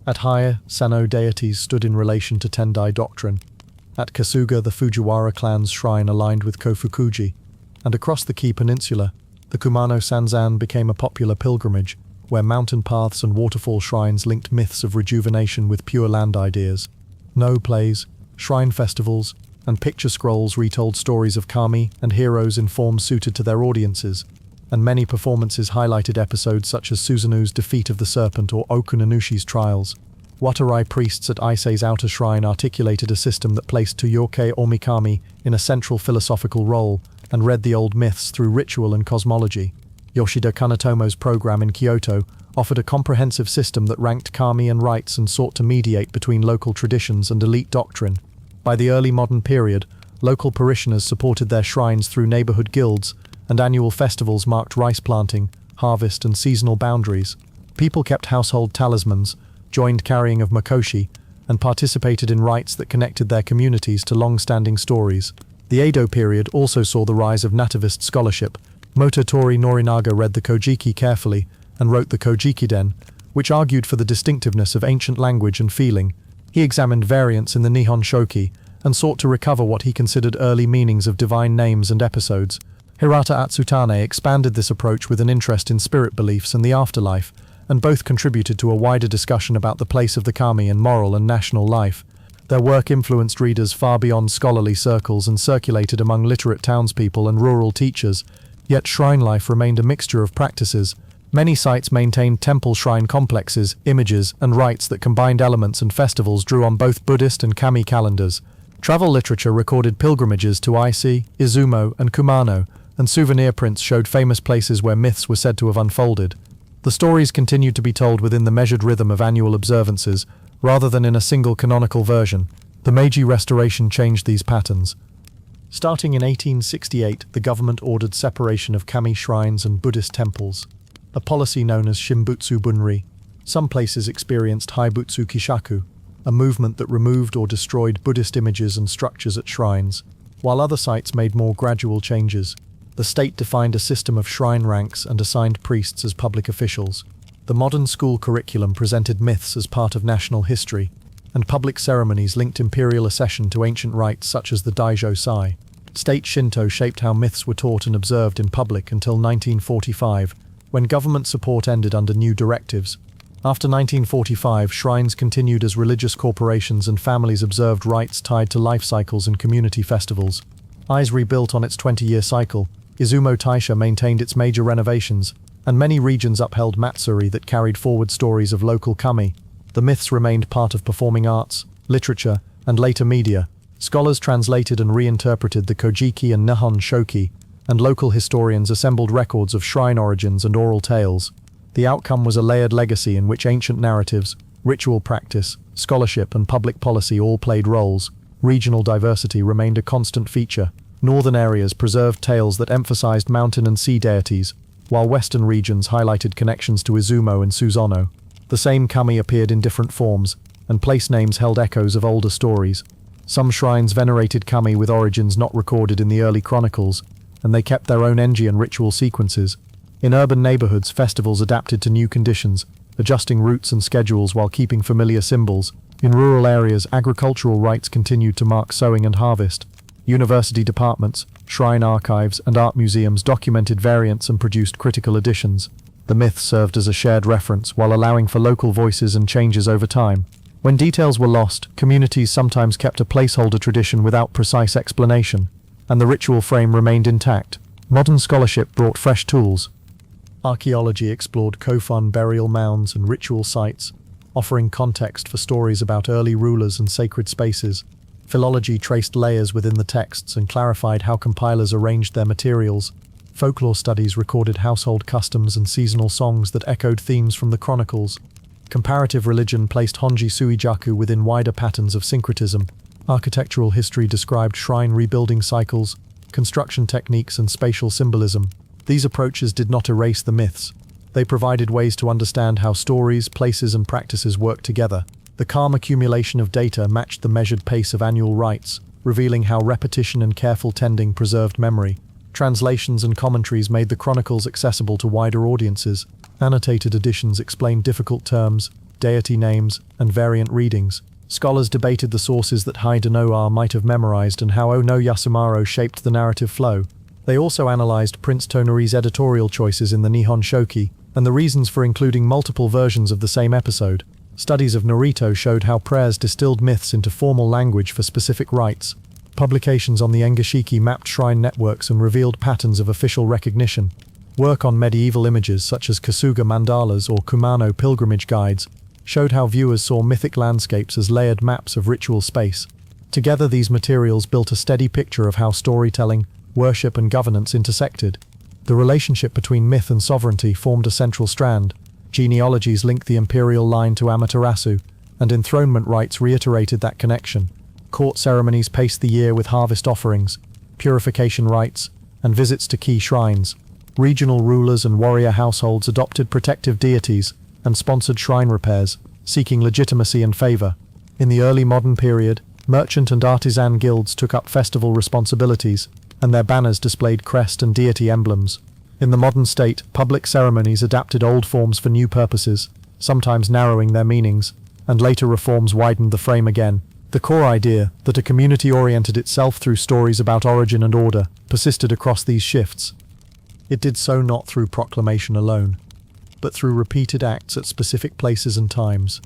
At Hiei, Sano deities stood in relation to Tendai doctrine. At Kasuga, the Fujiwara clan's shrine aligned with Kofukuji. And across the Kii Peninsula, the Kumano Sanzan became a popular pilgrimage, where mountain paths and waterfall shrines linked myths of rejuvenation with pure land ideas. No plays, shrine festivals, and picture scrolls retold stories of kami and heroes in forms suited to their audiences, and many performances highlighted episodes such as Susanoo's defeat of the serpent or Okuninushi's trials. Watarai priests at Ise's outer shrine articulated a system that placed Tuyoke Omikami in a central philosophical role and read the old myths through ritual and cosmology. Yoshida Kanetomo's program in Kyoto offered a comprehensive system that ranked kami and rites and sought to mediate between local traditions and elite doctrine. By the early modern period, local parishioners supported their shrines through neighborhood guilds, and annual festivals marked rice planting, harvest, and seasonal boundaries. People kept household talismans, joined carrying of makoshi, and participated in rites that connected their communities to long-standing stories. The Edo period also saw the rise of nativist scholarship, Mototori Norinaga read the Kojiki carefully and wrote the Kojiki-den, which argued for the distinctiveness of ancient language and feeling. He examined variants in the Nihon Shoki and sought to recover what he considered early meanings of divine names and episodes. Hirata Atsutane expanded this approach with an interest in spirit beliefs and the afterlife, and both contributed to a wider discussion about the place of the kami in moral and national life. Their work influenced readers far beyond scholarly circles and circulated among literate townspeople and rural teachers, yet shrine life remained a mixture of practices. Many sites maintained temple shrine complexes, images, and rites that combined elements and festivals drew on both Buddhist and kami calendars. Travel literature recorded pilgrimages to Ise, Izumo, and Kumano, and souvenir prints showed famous places where myths were said to have unfolded. The stories continued to be told within the measured rhythm of annual observances, rather than in a single canonical version. The Meiji Restoration changed these patterns. Starting in 1868, the government ordered separation of kami shrines and Buddhist temples, a policy known as Shimbutsu Bunri. Some places experienced Haibutsu Kishaku, a movement that removed or destroyed Buddhist images and structures at shrines, while other sites made more gradual changes. The state defined a system of shrine ranks and assigned priests as public officials. The modern school curriculum presented myths as part of national history, and public ceremonies linked imperial accession to ancient rites such as the Daijo Sai. State Shinto shaped how myths were taught and observed in public until 1945, when government support ended under new directives. After 1945, shrines continued as religious corporations and families observed rites tied to life cycles and community festivals. Ise rebuilt on its 20-year cycle. Izumo Taisha maintained its major renovations, and many regions upheld matsuri that carried forward stories of local kami. The myths remained part of performing arts, literature, and later media. Scholars translated and reinterpreted the Kojiki and Nihon Shoki, and local historians assembled records of shrine origins and oral tales. The outcome was a layered legacy in which ancient narratives, ritual practice, scholarship, and public policy all played roles. Regional diversity remained a constant feature. Northern areas preserved tales that emphasized mountain and sea deities, while western regions highlighted connections to Izumo and Suzono. The same kami appeared in different forms, and place names held echoes of older stories. Some shrines venerated kami with origins not recorded in the early chronicles, and they kept their own enji and ritual sequences. In urban neighborhoods, festivals adapted to new conditions, adjusting routes and schedules while keeping familiar symbols. In rural areas, agricultural rites continued to mark sowing and harvest. University departments, shrine archives, and art museums documented variants and produced critical additions. The myth served as a shared reference while allowing for local voices and changes over time. When details were lost, communities sometimes kept a placeholder tradition without precise explanation, and the ritual frame remained intact. Modern scholarship brought fresh tools. Archaeology explored Kofun burial mounds and ritual sites, offering context for stories about early rulers and sacred spaces. Philology traced layers within the texts and clarified how compilers arranged their materials. Folklore studies recorded household customs and seasonal songs that echoed themes from the chronicles. Comparative religion placed Honji Suijaku within wider patterns of syncretism. Architectural history described shrine rebuilding cycles, construction techniques, and spatial symbolism. These approaches did not erase the myths. They provided ways to understand how stories, places, and practices work together. The calm accumulation of data matched the measured pace of annual rites, revealing how repetition and careful tending preserved memory. Translations and commentaries made the chronicles accessible to wider audiences. Annotated editions explained difficult terms, deity names, and variant readings. Scholars debated the sources that Haida Noa might have memorized and how Ono Yasumaro shaped the narrative flow. They also analyzed Prince Tonori's editorial choices in the Nihon Shoki, and the reasons for including multiple versions of the same episode. Studies of Narito showed how prayers distilled myths into formal language for specific rites. Publications on the Engashiki mapped shrine networks and revealed patterns of official recognition. Work on medieval images such as Kasuga mandalas or Kumano pilgrimage guides showed how viewers saw mythic landscapes as layered maps of ritual space. Together, these materials built a steady picture of how storytelling, worship, and governance intersected. The relationship between myth and sovereignty formed a central strand. Genealogies linked the imperial line to Amaterasu, and enthronement rites reiterated that connection. Court ceremonies paced the year with harvest offerings, purification rites, and visits to key shrines. Regional rulers and warrior households adopted protective deities and sponsored shrine repairs, seeking legitimacy and favor. In the early modern period, merchant and artisan guilds took up festival responsibilities, and their banners displayed crest and deity emblems. In the modern state, public ceremonies adapted old forms for new purposes, sometimes narrowing their meanings, and later reforms widened the frame again. The core idea, that a community oriented itself through stories about origin and order, persisted across these shifts. It did so not through proclamation alone, but through repeated acts at specific places and times.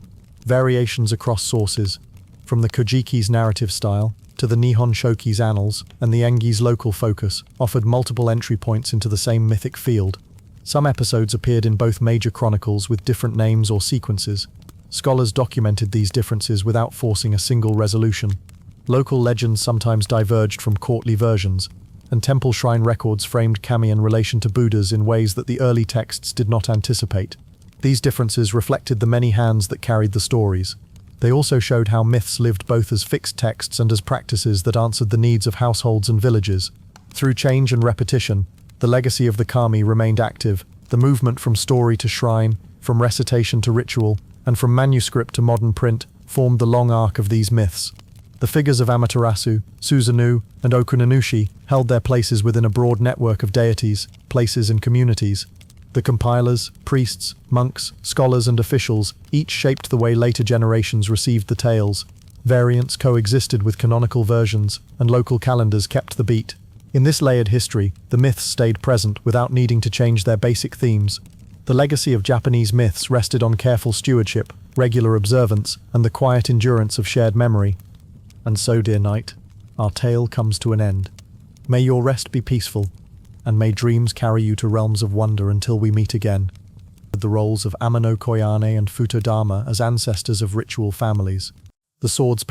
Variations across sources, from the Kojiki's narrative style to the Nihon Shoki's annals and the Engi's local focus, offered multiple entry points into the same mythic field. Some episodes appeared in both major chronicles with different names or sequences. Scholars documented these differences without forcing a single resolution. Local legends sometimes diverged from courtly versions, and temple shrine records framed kami in relation to Buddhas in ways that the early texts did not anticipate. These differences reflected the many hands that carried the stories. They also showed how myths lived both as fixed texts and as practices that answered the needs of households and villages. Through change and repetition, the legacy of the kami remained active. The movement from story to shrine, from recitation to ritual, and from manuscript to modern print formed the long arc of these myths. The figures of Amaterasu, Susanoo, and Okunanushi held their places within a broad network of deities, places, and communities. The compilers, priests, monks, scholars, and officials each shaped the way later generations received the tales. Variants coexisted with canonical versions, and local calendars kept the beat. In this layered history, the myths stayed present without needing to change their basic themes. The legacy of Japanese myths rested on careful stewardship, regular observance, and the quiet endurance of shared memory. And so, dear knight, our tale comes to an end. May your rest be peaceful, and may dreams carry you to realms of wonder until we meet again. The roles of Amano Koyane and Futodama as ancestors of ritual families. The sword's